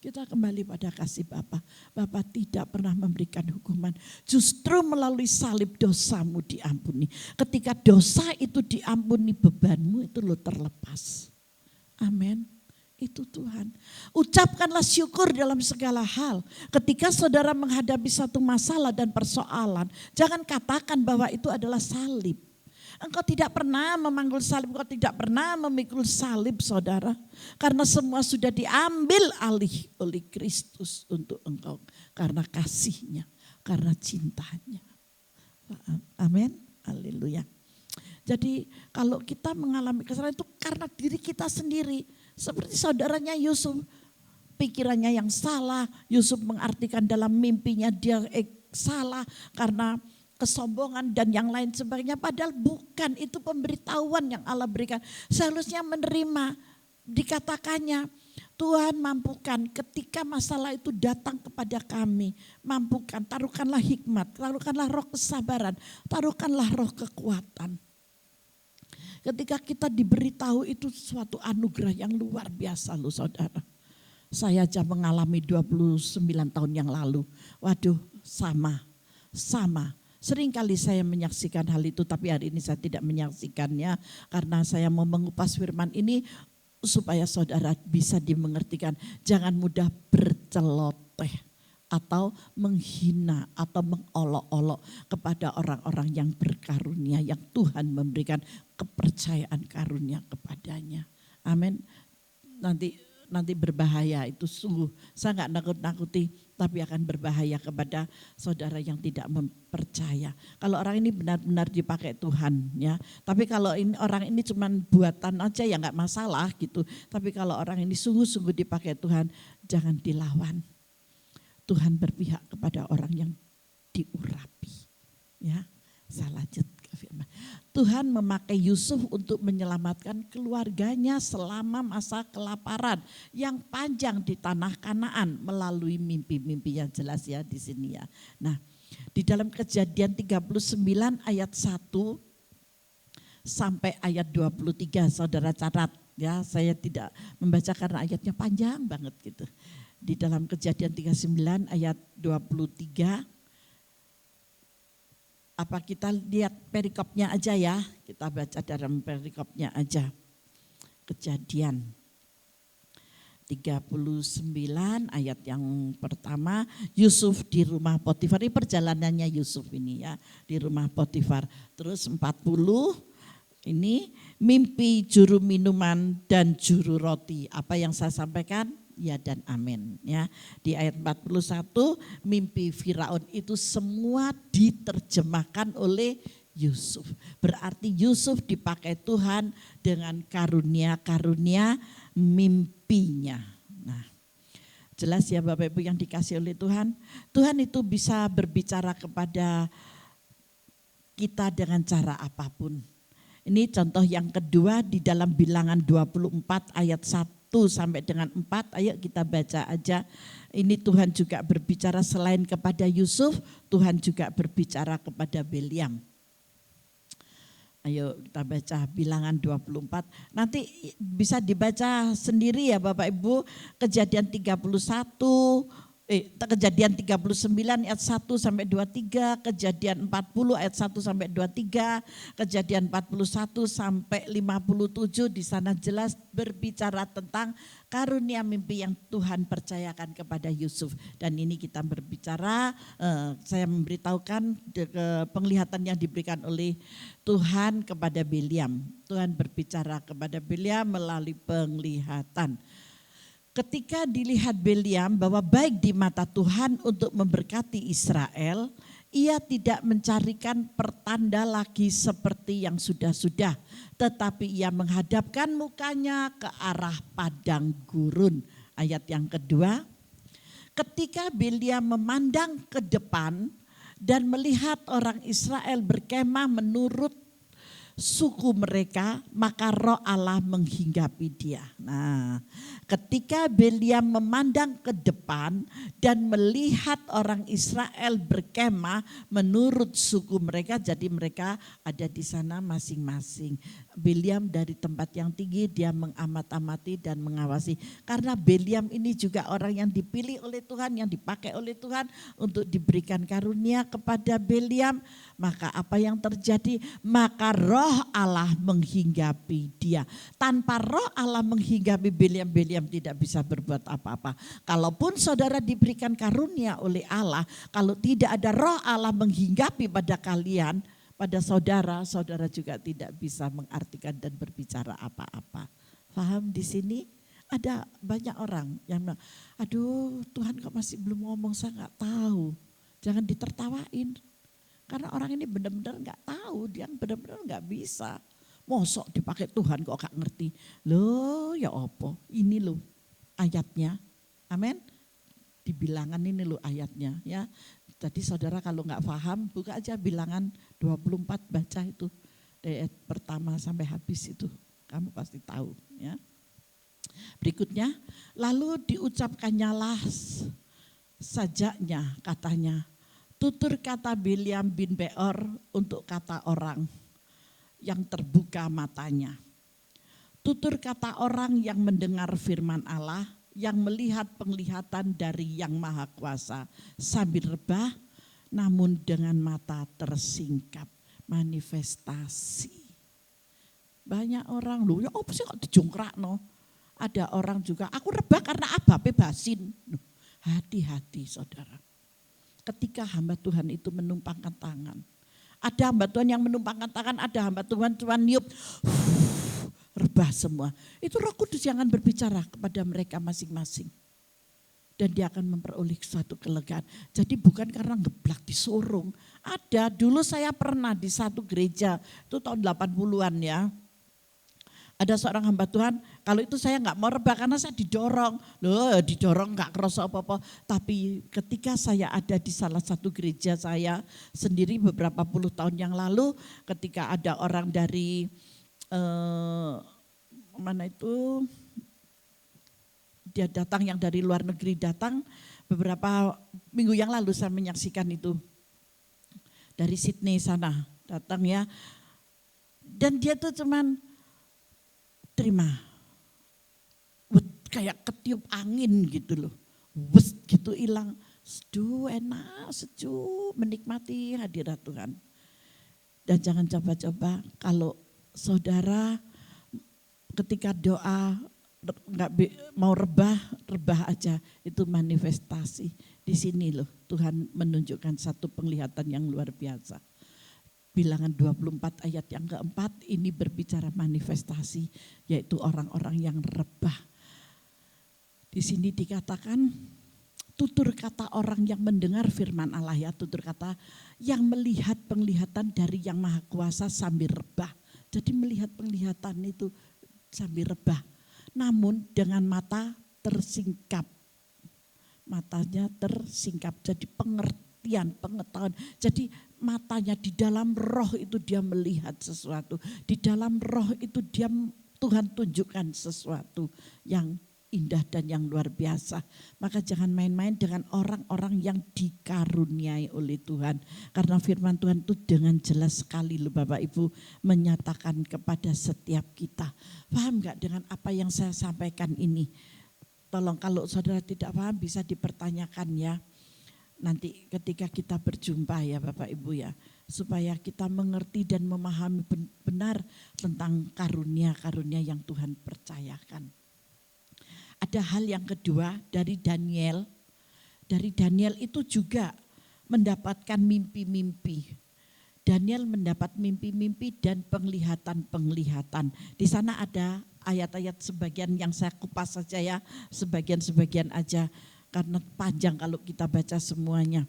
Kita kembali pada kasih Bapa. Bapa tidak pernah memberikan hukuman. Justru melalui salib dosamu diampuni. Ketika dosa itu diampuni, bebanmu itu lo terlepas. Amin. Itu Tuhan. Ucapkanlah syukur dalam segala hal. Ketika saudara menghadapi satu masalah dan persoalan, jangan katakan bahwa itu adalah salib. Engkau tidak pernah memanggul salib, engkau tidak pernah memikul salib saudara. Karena semua sudah diambil alih oleh Kristus untuk engkau. Karena kasihnya, karena cintanya. Amin, haleluya. Jadi kalau kita mengalami kesalahan itu karena diri kita sendiri. Seperti saudaranya Yusuf, pikirannya yang salah. Yusuf mengartikan dalam mimpinya dia salah karena kesombongan dan yang lain sebagainya. Padahal bukan, itu pemberitahuan yang Allah berikan. Seharusnya menerima, dikatakannya Tuhan mampukan ketika masalah itu datang kepada kami. Mampukan, taruhkanlah hikmat, taruhkanlah roh kesabaran, taruhkanlah roh kekuatan. Ketika kita diberitahu itu suatu anugerah yang luar biasa loh saudara. Saya aja mengalami 29 tahun yang lalu. Waduh, sama. Seringkali saya menyaksikan hal itu, tapi hari ini saya tidak menyaksikannya karena saya mau mengupas firman ini supaya saudara bisa dimengertikan. Jangan mudah berceloteh atau menghina atau mengolok-olok kepada orang-orang yang berkarunia, yang Tuhan memberikan kepercayaan karunia kepadanya. Amin. Nanti berbahaya itu sungguh. Saya enggak nakut-nakuti, tapi akan berbahaya kepada saudara yang tidak mempercaya. Kalau orang ini benar-benar dipakai Tuhan ya. Tapi kalau orang ini cuma buatan aja ya enggak masalah gitu. Tapi kalau orang ini sungguh-sungguh dipakai Tuhan, jangan dilawan. Tuhan berpihak kepada orang yang diurapi. Ya, saya lanjut ke firman. Tuhan memakai Yusuf untuk menyelamatkan keluarganya selama masa kelaparan yang panjang di tanah Kanaan melalui mimpi-mimpi yang jelas ya di sini ya. Nah, di dalam Kejadian 39 ayat 1 sampai ayat 23 saudara catat ya, saya tidak membaca karena ayatnya panjang banget gitu. Di dalam Kejadian 39 ayat 23, apa kita lihat perikopnya aja ya, kita baca dalam perikopnya aja. Kejadian 39 ayat yang pertama, Yusuf di rumah Potifar. Ini perjalanannya Yusuf ini ya, di rumah Potifar. Terus 40 ini mimpi juru minuman dan juru roti. Apa yang saya sampaikan? Ya dan amin ya. Di ayat 41 mimpi Firaun itu semua diterjemahkan oleh Yusuf. Berarti Yusuf dipakai Tuhan dengan karunia-karunia mimpinya. Nah, Jelas ya Bapak Ibu yang dikasih oleh Tuhan. Tuhan itu bisa berbicara kepada kita dengan cara apapun. Ini contoh yang kedua di dalam Bilangan 24 ayat 1 sampai dengan 4. Ayo kita baca aja. Ini Tuhan juga berbicara selain kepada Yusuf, Tuhan juga berbicara kepada Bileam. Ayo kita baca Bilangan 24. Nanti bisa dibaca sendiri ya Bapak Ibu. Kejadian 39 ayat 1 sampai 23, Kejadian 40 ayat 1 sampai 23, Kejadian 41 sampai 57. Di sana jelas berbicara tentang karunia mimpi yang Tuhan percayakan kepada Yusuf. Dan ini kita berbicara, saya memberitahukan penglihatan yang diberikan oleh Tuhan kepada Bileam. Tuhan berbicara kepada Bileam melalui penglihatan. Ketika dilihat Bileam bahwa baik di mata Tuhan untuk memberkati Israel, ia tidak mencarikan pertanda lagi seperti yang sudah-sudah, tetapi ia menghadapkan mukanya ke arah padang gurun. Ayat yang kedua, ketika Bileam memandang ke depan dan melihat orang Israel berkemah menurut suku mereka, maka roh Allah menghinggapi dia. Nah, ketika Bileam memandang ke depan dan melihat orang Israel berkemah menurut suku mereka, jadi mereka ada di sana masing-masing. Bileam dari tempat yang tinggi dia mengamat-amati dan mengawasi. Karena Bileam ini juga orang yang dipilih oleh Tuhan, yang dipakai oleh Tuhan untuk diberikan karunia kepada Bileam. Maka apa yang terjadi? Maka roh Allah menghinggapi dia. Tanpa roh Allah menghinggapi Bileam, Bileam tidak bisa berbuat apa-apa. Kalaupun saudara diberikan karunia oleh Allah, kalau tidak ada roh Allah menghinggapi pada kalian, pada saudara, saudara juga tidak bisa mengartikan dan berbicara apa-apa. Paham di sini? Ada banyak orang yang bilang, aduh Tuhan kok masih belum ngomong, saya nggak tahu. Jangan ditertawain. Karena orang ini benar-benar nggak tahu, dia benar-benar nggak bisa. Mosok dipakai Tuhan kok gak ngerti. Loh ya opo, ini loh ayatnya. Amin. Di Bilangan ini loh ayatnya ya. Jadi saudara kalau nggak paham, buka aja Bilangan 24, baca itu dari ayat pertama sampai habis itu. Kamu pasti tahu ya. Berikutnya, lalu diucapkannyalah sajaknya katanya. Tutur kata Bileam bin Beor untuk kata orang yang terbuka matanya. Tutur kata orang yang mendengar firman Allah, yang melihat penglihatan dari Yang Maha Kuasa sambil rebah namun dengan mata tersingkap. Manifestasi. Banyak orang, loh ya apa sih kok dijongkrak no? Ada orang juga, aku rebah karena apa? Bebasin. Hati-hati saudara. Ketika hamba Tuhan itu menumpangkan tangan. Ada hamba Tuhan yang menumpangkan tangan, ada hamba Tuhan niup, rebah semua. Itu Roh Kudus yang akan berbicara kepada mereka masing-masing. Dan dia akan memperoleh suatu kelegaan. Jadi bukan karena ngeblak disorong. Ada, dulu saya pernah di satu gereja, itu tahun 80-an ya. Ada seorang hamba Tuhan, kalau itu saya nggak mau rebah karena saya didorong. Loh didorong nggak kerasa apa-apa. Tapi ketika saya ada di salah satu gereja saya sendiri beberapa puluh tahun yang lalu, ketika ada orang dari mana itu, dia datang yang dari luar negeri datang, beberapa minggu yang lalu saya menyaksikan itu. Dari Sydney sana datang ya. Dan dia tuh cuman terima, kayak ketiup angin gitu loh, wes gitu hilang, seduh enak, sejuk, menikmati hadirat Tuhan. Dan jangan coba-coba kalau saudara ketika doa nggak mau rebah aja, itu manifestasi. Di sini loh Tuhan menunjukkan satu penglihatan yang luar biasa. Bilangan 24 ayat yang keempat ini berbicara manifestasi, yaitu orang-orang yang rebah. Di sini dikatakan tutur kata orang yang mendengar firman Allah ya, tutur kata yang melihat penglihatan dari Yang Maha Kuasa sambil rebah. Jadi melihat penglihatan itu sambil rebah, namun dengan mata tersingkap. matanya tersingkap, jadi pengertian, pengetahuan. Jadi matanya di dalam roh itu dia melihat sesuatu. Di dalam roh itu Tuhan tunjukkan sesuatu yang indah dan yang luar biasa. Maka jangan main-main dengan orang-orang yang dikaruniai oleh Tuhan. Karena firman Tuhan itu dengan jelas sekali loh Bapak Ibu menyatakan kepada setiap kita. Paham gak dengan apa yang saya sampaikan ini? Tolong kalau saudara tidak paham bisa dipertanyakan ya. Nanti ketika kita berjumpa ya Bapak Ibu ya. Supaya kita mengerti dan memahami benar tentang karunia-karunia yang Tuhan percayakan. Ada hal yang kedua dari Daniel. Dari Daniel itu juga mendapatkan mimpi-mimpi. Daniel mendapat mimpi-mimpi dan penglihatan-penglihatan. Di sana ada ayat-ayat sebagian yang saya kupas saja ya. Sebagian-sebagian aja karena panjang kalau kita baca semuanya.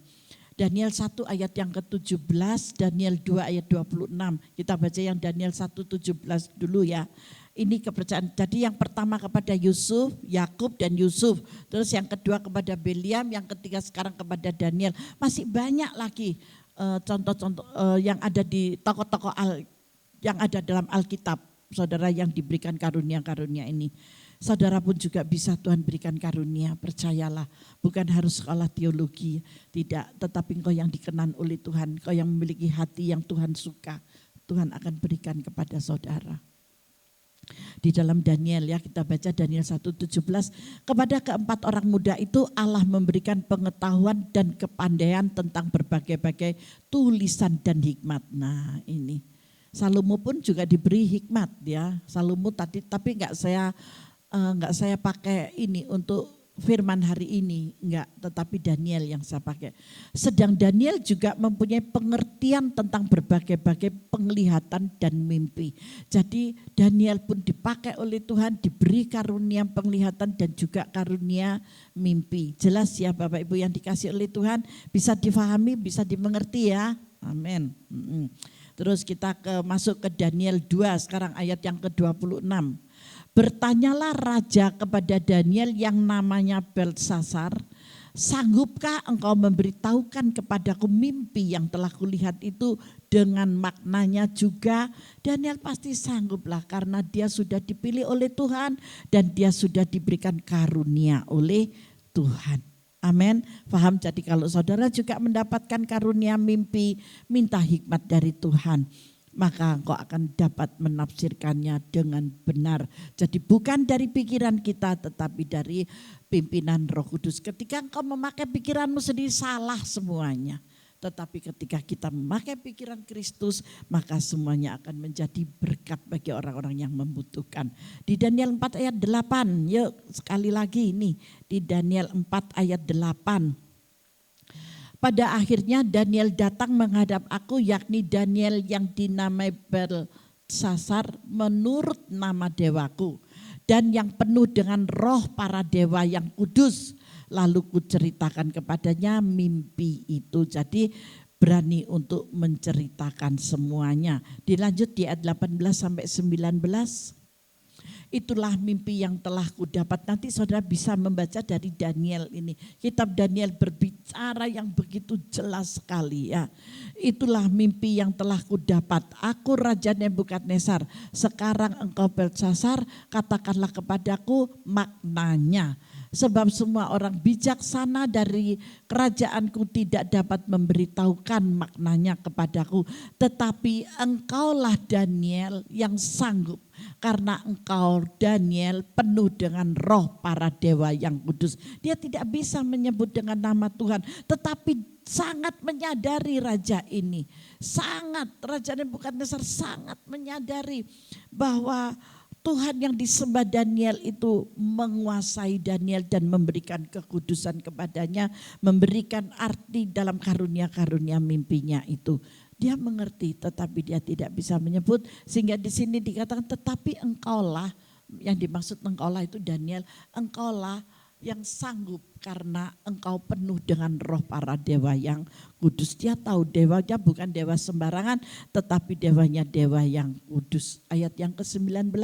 Daniel 1 ayat yang ke-17, Daniel 2 ayat 26. Kita baca yang Daniel 1:17 dulu ya. Ini kepercayaan. Jadi yang pertama kepada Yusuf, Yakub dan Yusuf. Terus yang kedua kepada Bileam, yang ketiga sekarang kepada Daniel. Masih banyak lagi contoh-contoh yang ada di tokoh-tokoh yang ada dalam Alkitab. Saudara yang diberikan karunia-karunia ini. Saudara pun juga bisa Tuhan berikan karunia, percayalah. Bukan harus sekolah teologi, tidak. Tetapi engkau yang dikenan oleh Tuhan, engkau yang memiliki hati yang Tuhan suka. Tuhan akan berikan kepada saudara. Di dalam Daniel ya, kita baca Daniel 1:17. Kepada keempat orang muda itu Allah memberikan pengetahuan dan kepandaian tentang berbagai-bagai tulisan dan hikmat. Nah ini, Salomo pun juga diberi hikmat ya. Salomo tadi, tapi enggak saya pakai ini untuk firman hari ini, enggak, tetapi Daniel yang saya pakai. Sedang Daniel juga mempunyai pengertian tentang berbagai-bagai penglihatan dan mimpi. Jadi Daniel pun dipakai oleh Tuhan, diberi karunia penglihatan dan juga karunia mimpi. Jelas ya Bapak Ibu yang dikasih oleh Tuhan, bisa difahami, bisa dimengerti ya. Amin. Terus kita masuk ke Daniel 2 sekarang ayat yang ke-26. Bertanyalah raja kepada Daniel yang namanya Belsasar, sanggupkah engkau memberitahukan kepadaku mimpi yang telah kulihat itu dengan maknanya juga? Daniel pasti sangguplah karena dia sudah dipilih oleh Tuhan dan dia sudah diberikan karunia oleh Tuhan. Amin. Paham? Jadi kalau saudara juga mendapatkan karunia mimpi, minta hikmat dari Tuhan. Maka engkau akan dapat menafsirkannya dengan benar. Jadi bukan dari pikiran kita tetapi dari pimpinan Roh Kudus. Ketika engkau memakai pikiranmu sendiri salah semuanya. Tetapi ketika kita memakai pikiran Kristus maka semuanya akan menjadi berkat bagi orang-orang yang membutuhkan. Di Daniel 4 ayat 8, yuk sekali lagi ini. Di Daniel 4 ayat 8. Pada akhirnya Daniel datang menghadap aku, yakni Daniel yang dinamai Belsasar menurut nama dewaku. Dan yang penuh dengan roh para dewa yang kudus. Lalu kuceritakan kepadanya mimpi itu. Jadi berani untuk menceritakan semuanya. Dilanjut di ayat 18 sampai 19. Itulah mimpi yang telah kudapat. Nanti saudara bisa membaca dari Daniel ini. Kitab Daniel berbicara yang begitu jelas sekali ya. Itulah mimpi yang telah kudapat. Aku Raja Nebukadnezar. Sekarang engkau Belsasar, katakanlah kepadaku maknanya. Sebab semua orang bijaksana dari kerajaanku tidak dapat memberitahukan maknanya kepadaku. Tetapi engkaulah Daniel yang sanggup. Karena engkau Daniel penuh dengan roh para dewa yang kudus. Dia tidak bisa menyebut dengan nama Tuhan. Tetapi sangat menyadari raja ini. Raja Nebukadnezar sangat menyadari bahwa Tuhan yang disembah Daniel itu menguasai Daniel dan memberikan kekudusan kepadanya, memberikan arti dalam karunia-karunia mimpinya itu. Dia mengerti tetapi dia tidak bisa menyebut, sehingga di sini dikatakan tetapi engkaulah, yang dimaksud engkaulah itu Daniel, engkaulah yang sanggup karena engkau penuh dengan roh para dewa yang kudus. Dia tahu dewanya bukan dewa sembarangan tetapi dewanya dewa yang kudus. Ayat yang ke-19.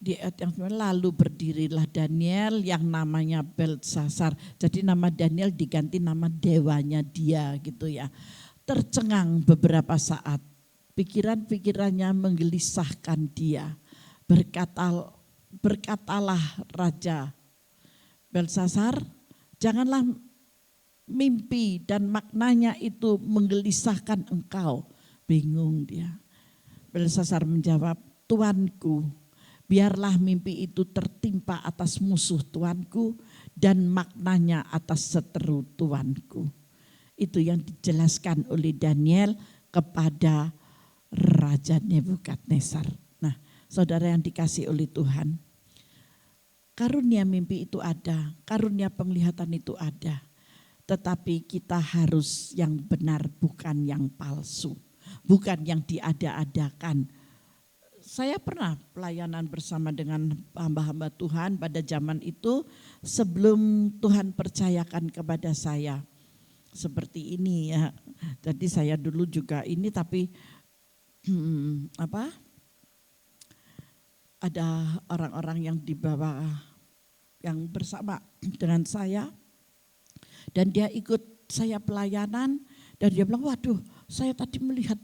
Di ayat yang lalu berdirilah Daniel yang namanya Beltsasar. Jadi nama Daniel diganti nama dewanya dia gitu ya. Tercengang beberapa saat. Pikiran-pikirannya menggelisahkan dia. Berkatalah Raja Beltsasar, janganlah mimpi dan maknanya itu menggelisahkan engkau. Bingung dia. Beltsasar menjawab, Tuanku, biarlah mimpi itu tertimpa atas musuh Tuanku dan maknanya atas seteru Tuanku. Itu yang dijelaskan oleh Daniel kepada Raja Nebukadnezar. Nah, saudara yang dikasih oleh Tuhan, karunia mimpi itu ada, karunia penglihatan itu ada. Tetapi kita harus yang benar, bukan yang palsu, bukan yang diada-adakan. Saya pernah pelayanan bersama dengan hamba-hamba Tuhan pada zaman itu sebelum Tuhan percayakan kepada saya. Seperti ini ya. Jadi saya dulu juga ini tapi ada orang-orang yang di bawah yang bersama dengan saya dan dia ikut saya pelayanan dan dia bilang, waduh saya tadi melihat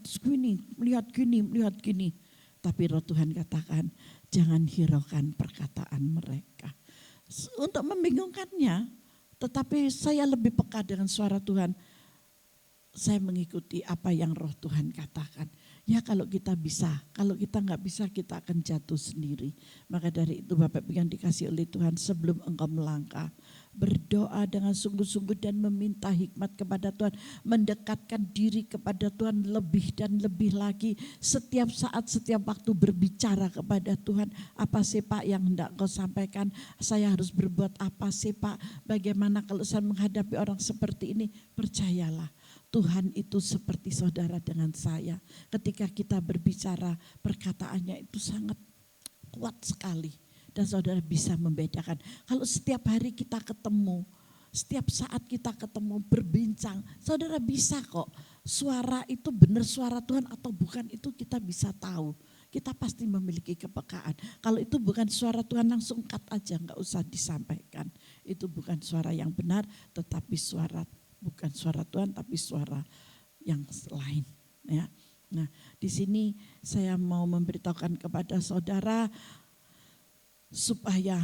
gini. Tapi roh Tuhan katakan jangan hiraukan perkataan mereka. Untuk membingungkannya, tetapi saya lebih peka dengan suara Tuhan. Saya mengikuti apa yang roh Tuhan katakan. Ya kalau kita bisa, kalau kita nggak bisa kita akan jatuh sendiri. Maka dari itu Bapak yang dikasih oleh Tuhan, sebelum engkau melangkah, berdoa dengan sungguh-sungguh dan meminta hikmat kepada Tuhan. Mendekatkan diri kepada Tuhan lebih dan lebih lagi. Setiap saat, setiap waktu berbicara kepada Tuhan. Apa sih Pak yang hendak kau sampaikan? Saya harus berbuat apa sih Pak? Bagaimana kalau saya menghadapi orang seperti ini? Percayalah. Tuhan itu seperti saudara dengan saya. Ketika kita berbicara, perkataannya itu sangat kuat sekali. Dan saudara bisa membedakan. Kalau setiap hari kita ketemu, setiap saat kita ketemu berbincang, saudara bisa kok. Suara itu benar suara Tuhan atau bukan, itu kita bisa tahu. Kita pasti memiliki kepekaan. Kalau itu bukan suara Tuhan, langsung cut aja, gak usah disampaikan. Itu bukan suara yang benar, tetapi bukan suara Tuhan tapi suara yang lain ya. Nah, di sini saya mau memberitahukan kepada saudara supaya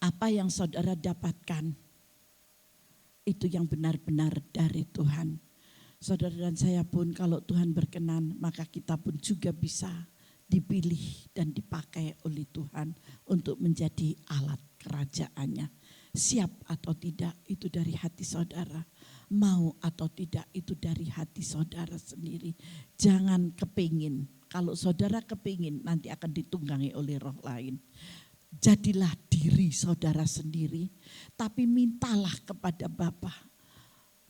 apa yang saudara dapatkan itu yang benar-benar dari Tuhan. Saudara dan saya pun kalau Tuhan berkenan, maka kita pun juga bisa dipilih dan dipakai oleh Tuhan untuk menjadi alat kerajaannya. Siap atau tidak itu dari hati saudara. Mau atau tidak itu dari hati saudara sendiri. Jangan kepingin. Kalau saudara kepingin nanti akan ditunggangi oleh roh lain. Jadilah diri saudara sendiri. Tapi mintalah kepada Bapa.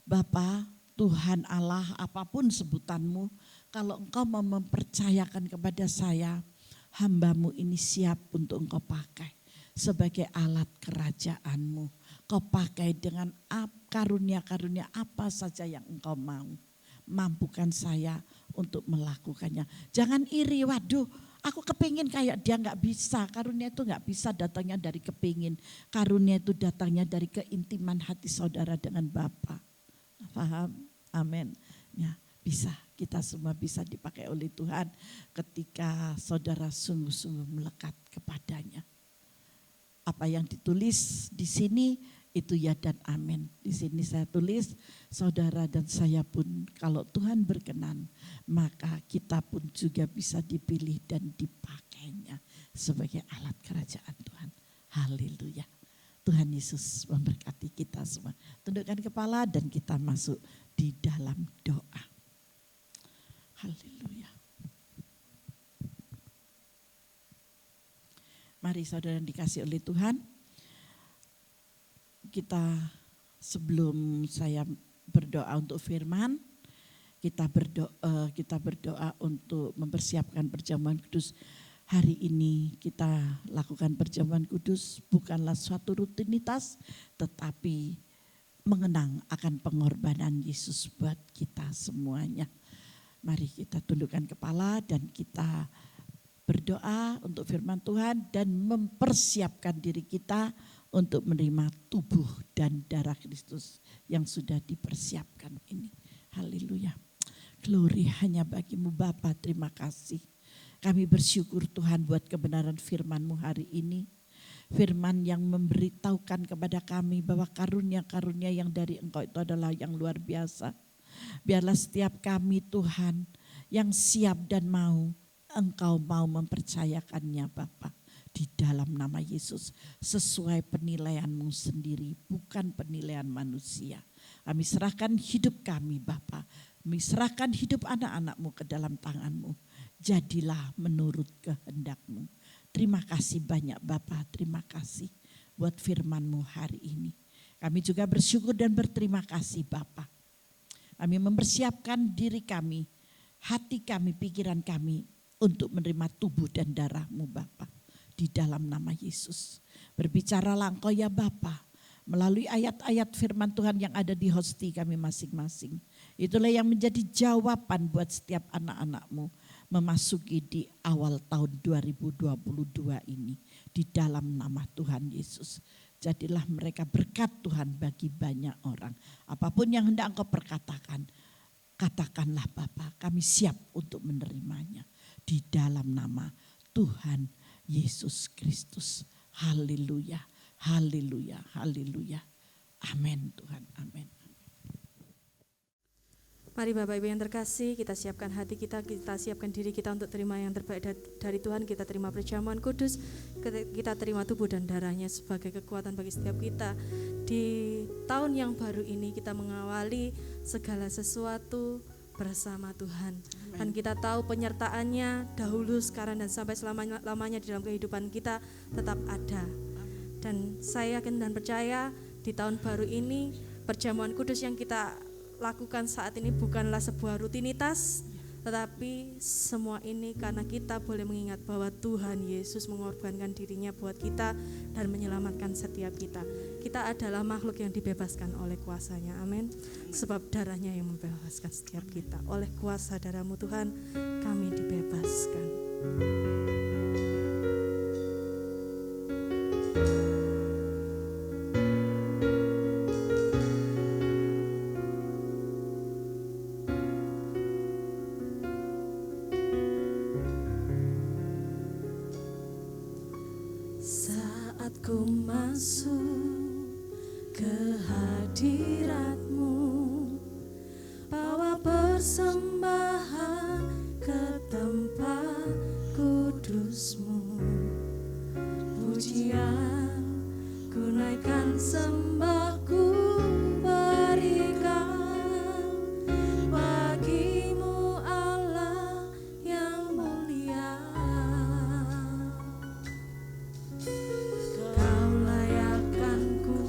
Bapa, Tuhan Allah, apapun sebutanmu. Kalau engkau mau mempercayakan kepada saya, hambamu ini siap untuk engkau pakai. Sebagai alat kerajaanmu. Kau pakai dengan karunia-karunia apa saja yang engkau mau. Mampukan saya untuk melakukannya. Jangan iri, waduh aku kepingin kayak dia, gak bisa. Karunia itu gak bisa datangnya dari kepingin. Karunia itu datangnya dari keintiman hati saudara dengan Bapa. Paham? Amin. Ya, bisa, kita semua bisa dipakai oleh Tuhan ketika saudara sungguh-sungguh melekat kepadanya. Apa yang ditulis di sini itu ya dan amin. Di sini saya tulis saudara dan saya pun kalau Tuhan berkenan maka kita pun juga bisa dipilih dan dipakainya sebagai alat kerajaan Tuhan. Haleluya. Tuhan Yesus memberkati kita semua. Tundukkan kepala dan kita masuk di dalam doa. Haleluya. Mari saudara yang dikasih oleh Tuhan, kita sebelum saya berdoa untuk firman, kita berdoa untuk mempersiapkan perjamuan kudus. Hari ini kita lakukan perjamuan kudus bukanlah suatu rutinitas, tetapi mengenang akan pengorbanan Yesus buat kita semuanya. Mari kita tundukkan kepala dan kita berdoa untuk firman Tuhan dan mempersiapkan diri kita untuk menerima tubuh dan darah Kristus yang sudah dipersiapkan ini. Haleluya. Glory hanya bagimu Bapa, terima kasih. Kami bersyukur Tuhan buat kebenaran firman-Mu hari ini. Firman yang memberitahukan kepada kami bahwa karunia-karunia yang dari Engkau itu adalah yang luar biasa. Biarlah setiap kami Tuhan yang siap dan mau, Engkau mau mempercayakannya Bapa. Di dalam nama Yesus, sesuai penilaian-Mu sendiri, bukan penilaian manusia. Kami serahkan hidup kami Bapa, kami serahkan hidup anak-anak-Mu ke dalam tangan-Mu. Jadilah menurut kehendak-Mu. Terima kasih banyak Bapa, terima kasih buat firman-Mu hari ini. Kami juga bersyukur dan berterima kasih Bapa. Kami mempersiapkan diri kami, hati kami, pikiran kami untuk menerima tubuh dan darah-Mu Bapa. Di dalam nama Yesus. Berbicaralah Engkau ya Bapa melalui ayat-ayat firman Tuhan yang ada di hosti kami masing-masing. Itulah yang menjadi jawaban buat setiap anak-anak-Mu memasuki di awal tahun 2022 ini. Di dalam nama Tuhan Yesus. Jadilah mereka berkat Tuhan bagi banyak orang. Apapun yang hendak Engkau perkatakan, katakanlah Bapa, kami siap untuk menerimanya. Di dalam nama Tuhan Yesus Kristus. Haleluya, haleluya, haleluya. Amin Tuhan, amin. Mari Bapak Ibu yang terkasih, kita siapkan hati kita siapkan diri kita untuk terima yang terbaik dari Tuhan. Kita terima perjamuan kudus, kita terima tubuh dan darahnya sebagai kekuatan bagi setiap kita. Di tahun yang baru ini kita mengawali segala sesuatu bersama Tuhan. Dan kita tahu penyertaannya dahulu, sekarang dan sampai selama-lamanya di dalam kehidupan kita tetap ada. Dan saya yakin dan percaya di tahun baru ini perjamuan kudus yang kita lakukan saat ini bukanlah sebuah rutinitas, tetapi semua ini karena kita boleh mengingat bahwa Tuhan Yesus mengorbankan dirinya buat kita dan menyelamatkan setiap kita. Kita adalah makhluk yang dibebaskan oleh kuasa-Nya, amin. Sebab darahnya yang membebaskan setiap kita. Oleh kuasa darah-Mu Tuhan, kami dibebaskan. Saat ku masuk ke hadirat-Mu, bawa persembahan ke tempat kudus-Mu. Pujian ku naikkan, sembah ku berikan bagi-Mu Allah yang mulia. Kau layakkan ku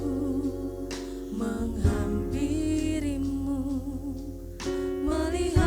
menghampiri-Mu, melihat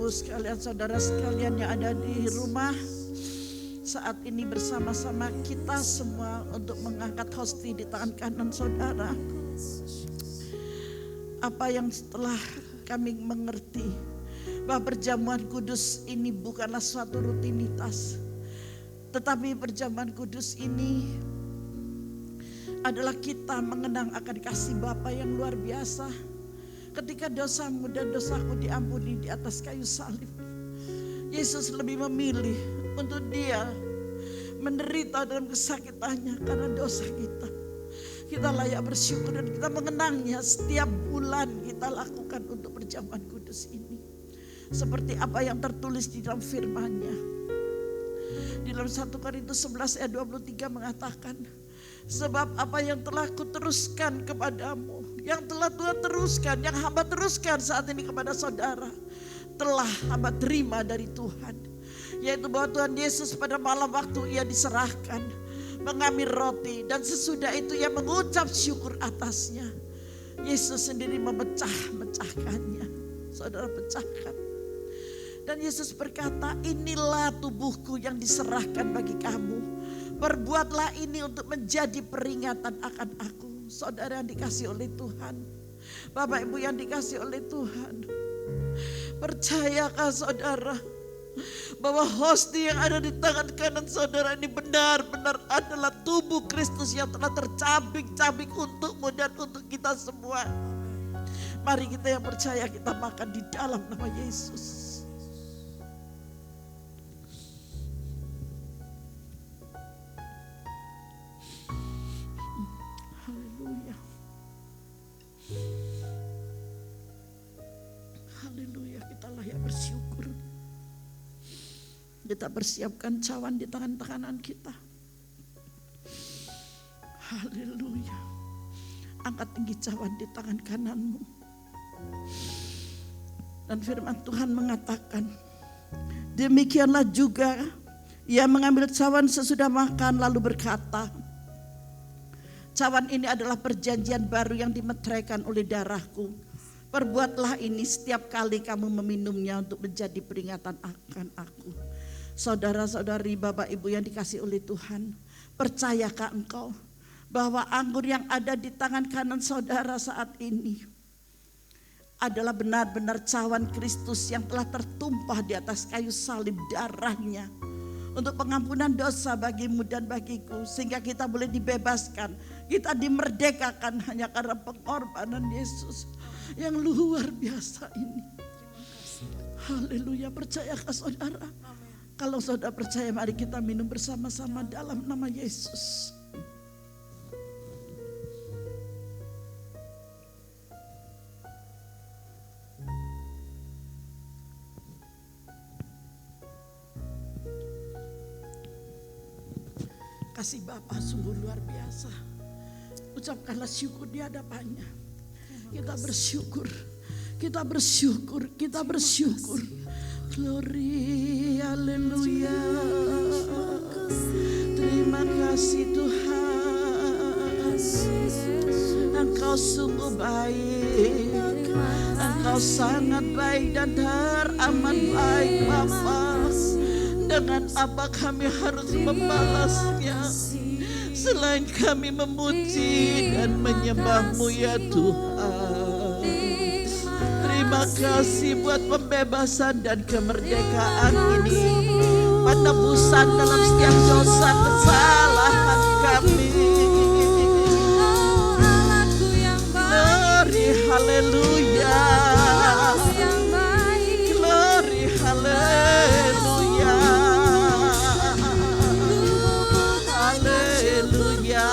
Ibu sekalian, saudara sekalian yang ada di rumah, saat ini bersama-sama kita semua untuk mengangkat hosti di tangan kanan saudara. Apa yang setelah kami mengerti bahwa perjamuan kudus ini bukanlah suatu rutinitas, tetapi perjamuan kudus ini adalah kita mengenang akan kasih Bapa yang luar biasa. Ketika dosamu dan dosaku diampuni di atas kayu salib, Yesus lebih memilih untuk dia menderita dalam kesakitannya karena dosa kita. Kita layak bersyukur dan kita mengenangnya setiap bulan kita lakukan untuk perjamuan kudus ini. Seperti apa yang tertulis di dalam firman-Nya. Di dalam 1 Korintus 11 ayat 23 mengatakan, sebab apa yang telah kuteruskan kepadamu, yang telah Tuhan teruskan, yang hamba teruskan saat ini kepada saudara, telah hamba terima dari Tuhan. Yaitu bahwa Tuhan Yesus pada malam waktu ia diserahkan, mengambil roti, dan sesudah itu ia mengucap syukur atasnya. Yesus sendiri memecah-mecahkannya. Saudara pecahkan. Dan Yesus berkata, inilah tubuhku yang diserahkan bagi kamu. Perbuatlah ini untuk menjadi peringatan akan aku. Saudara yang dikasih oleh Tuhan, Bapak Ibu yang dikasih oleh Tuhan, percayakah saudara bahwa hosti yang ada di tangan kanan saudara ini benar-benar adalah tubuh Kristus yang telah tercabik-cabik untukmu dan untuk kita semua. Mari kita yang percaya kita makan di dalam nama Yesus. Haleluya, kita layak bersyukur. Kita persiapkan cawan di tangan kanan kita. Haleluya. Angkat tinggi cawan di tangan kananmu. Dan firman Tuhan mengatakan, demikianlah juga ia mengambil cawan sesudah makan lalu berkata, cawan ini adalah perjanjian baru yang dimeteraikan oleh darahku. Perbuatlah ini setiap kali kamu meminumnya untuk menjadi peringatan akan aku. Saudara-saudari, Bapak Ibu yang dikasih oleh Tuhan, percayakah engkau bahwa anggur yang ada di tangan kanan saudara saat ini adalah benar-benar cawan Kristus yang telah tertumpah di atas kayu salib darahnya untuk pengampunan dosa bagimu dan bagiku, sehingga kita boleh dibebaskan, kita dimerdekakan hanya karena pengorbanan Yesus yang luar biasa ini. Haleluya, percayakah saudara? Kalau saudara percaya, mari kita minum bersama-sama dalam nama Yesus. Kasih Bapa sungguh luar biasa. Ucapkanlah syukur di hadapannya. Kita bersyukur, kita bersyukur, kita bersyukur. Glory, haleluya. Terima kasih Tuhan. Engkau sungguh baik. Engkau sangat baik dan teramat baik Bapa. Dengan apa kami harus membalasnya selain kami memuji dan menyembah-Mu ya Tuhan. Terima kasih buat pembebasan dan kemerdekaan ini, penebusan dalam setiap dosa kesalahan kami. Glory haleluya. Glory haleluya. Haleluya.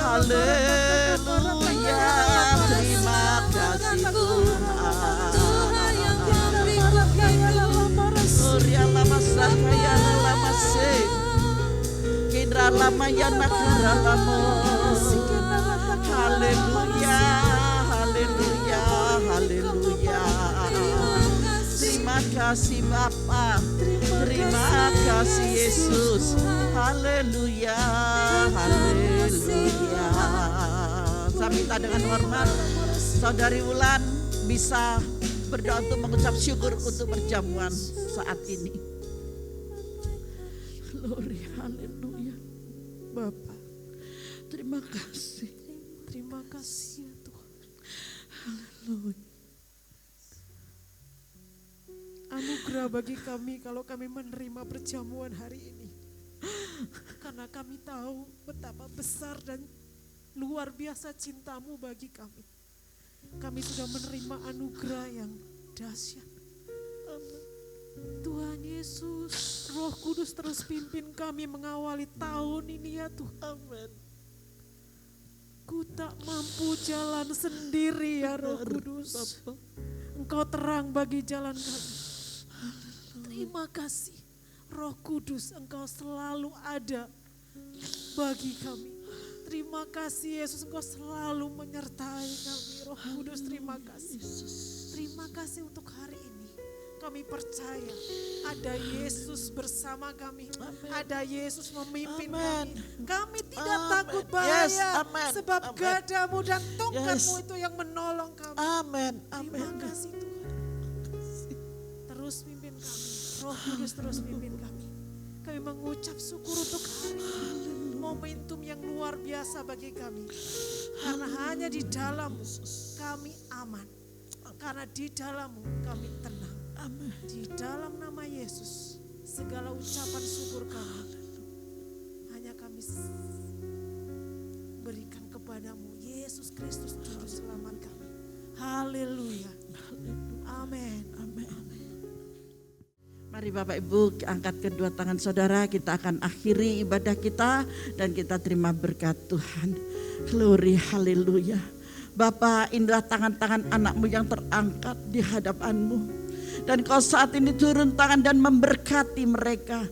Haleluya. Terima kasih Tuhan. Surya lama sakaya lama se. Kidra lama yana kara lama. Haleluya. Haleluya. Haleluya. Terima kasih Bapa. Terima kasih Yesus. Haleluya. Haleluya. Saya minta dengan hormat Saudari Wulan bisa berdoa untuk mengucap syukur untuk perjamuan saat ini. Glory, haleluya. Bapa, Terima kasih. terima kasih ya Tuhan. Haleluya. Anugerah bagi kami kalau kami menerima perjamuan hari ini. Karena kami tahu betapa besar dan luar biasa cintamu bagi kami. Kami sudah menerima anugerah yang dahsyat. Tuhan Yesus, Roh Kudus terus pimpin kami mengawali tahun ini ya Tuhan. Amin. Ku tak mampu jalan sendiri ya Roh Kudus. Engkau terang bagi jalan kami. Terima kasih Roh Kudus, Engkau selalu ada bagi kami. Terima kasih Yesus, Engkau selalu menyertai kami. Roh Kudus, terima kasih. Terima kasih untuk hari ini. Kami percaya ada Yesus bersama kami. Ada Yesus memimpin kami. Kami tidak takut bahaya. Yes, amen. Sebab Amen. gadamu dan tongkatmu Yes. itu yang menolong kami. Amin. Terima kasih Tuhan. Terus pimpin kami. Roh Kudus terus pimpin kami. Kami mengucap syukur untuk hari ini. Momentum yang luar biasa bagi kami. Karena hanya di dalam kami aman. Karena di dalammu kami tenang. Di dalam nama Yesus segala ucapan syukur kami hanya kami berikan kepadamu, Yesus Kristus Juru Selamat kami. Haleluya. Amin. Mari Bapak Ibu angkat kedua tangan saudara, kita akan akhiri ibadah kita dan kita terima berkat Tuhan. Glory, haleluya. Bapak, inilah tangan-tangan anakmu yang terangkat di hadapanmu. Dan kau saat ini turun tangan dan memberkati mereka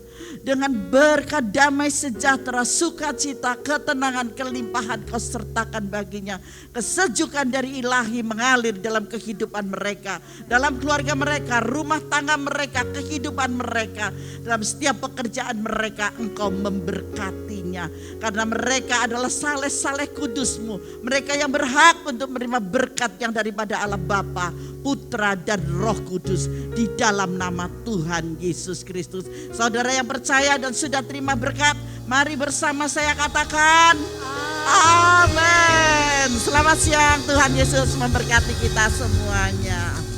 dengan berkat damai sejahtera, sukacita, ketenangan, kelimpahan kau sertakan baginya. Kesejukan dari ilahi mengalir dalam kehidupan mereka, dalam keluarga mereka, rumah tangga mereka, kehidupan mereka, dalam setiap pekerjaan mereka engkau memberkatinya. Karena mereka adalah saleh-saleh kudusmu, mereka yang berhak untuk menerima berkat yang daripada Allah Bapa, Putra dan Roh Kudus di dalam nama Tuhan Yesus Kristus. Saudara yang percaya dan sudah terima berkat, mari bersama saya katakan amin. Selamat siang, Tuhan Yesus memberkati kita semuanya.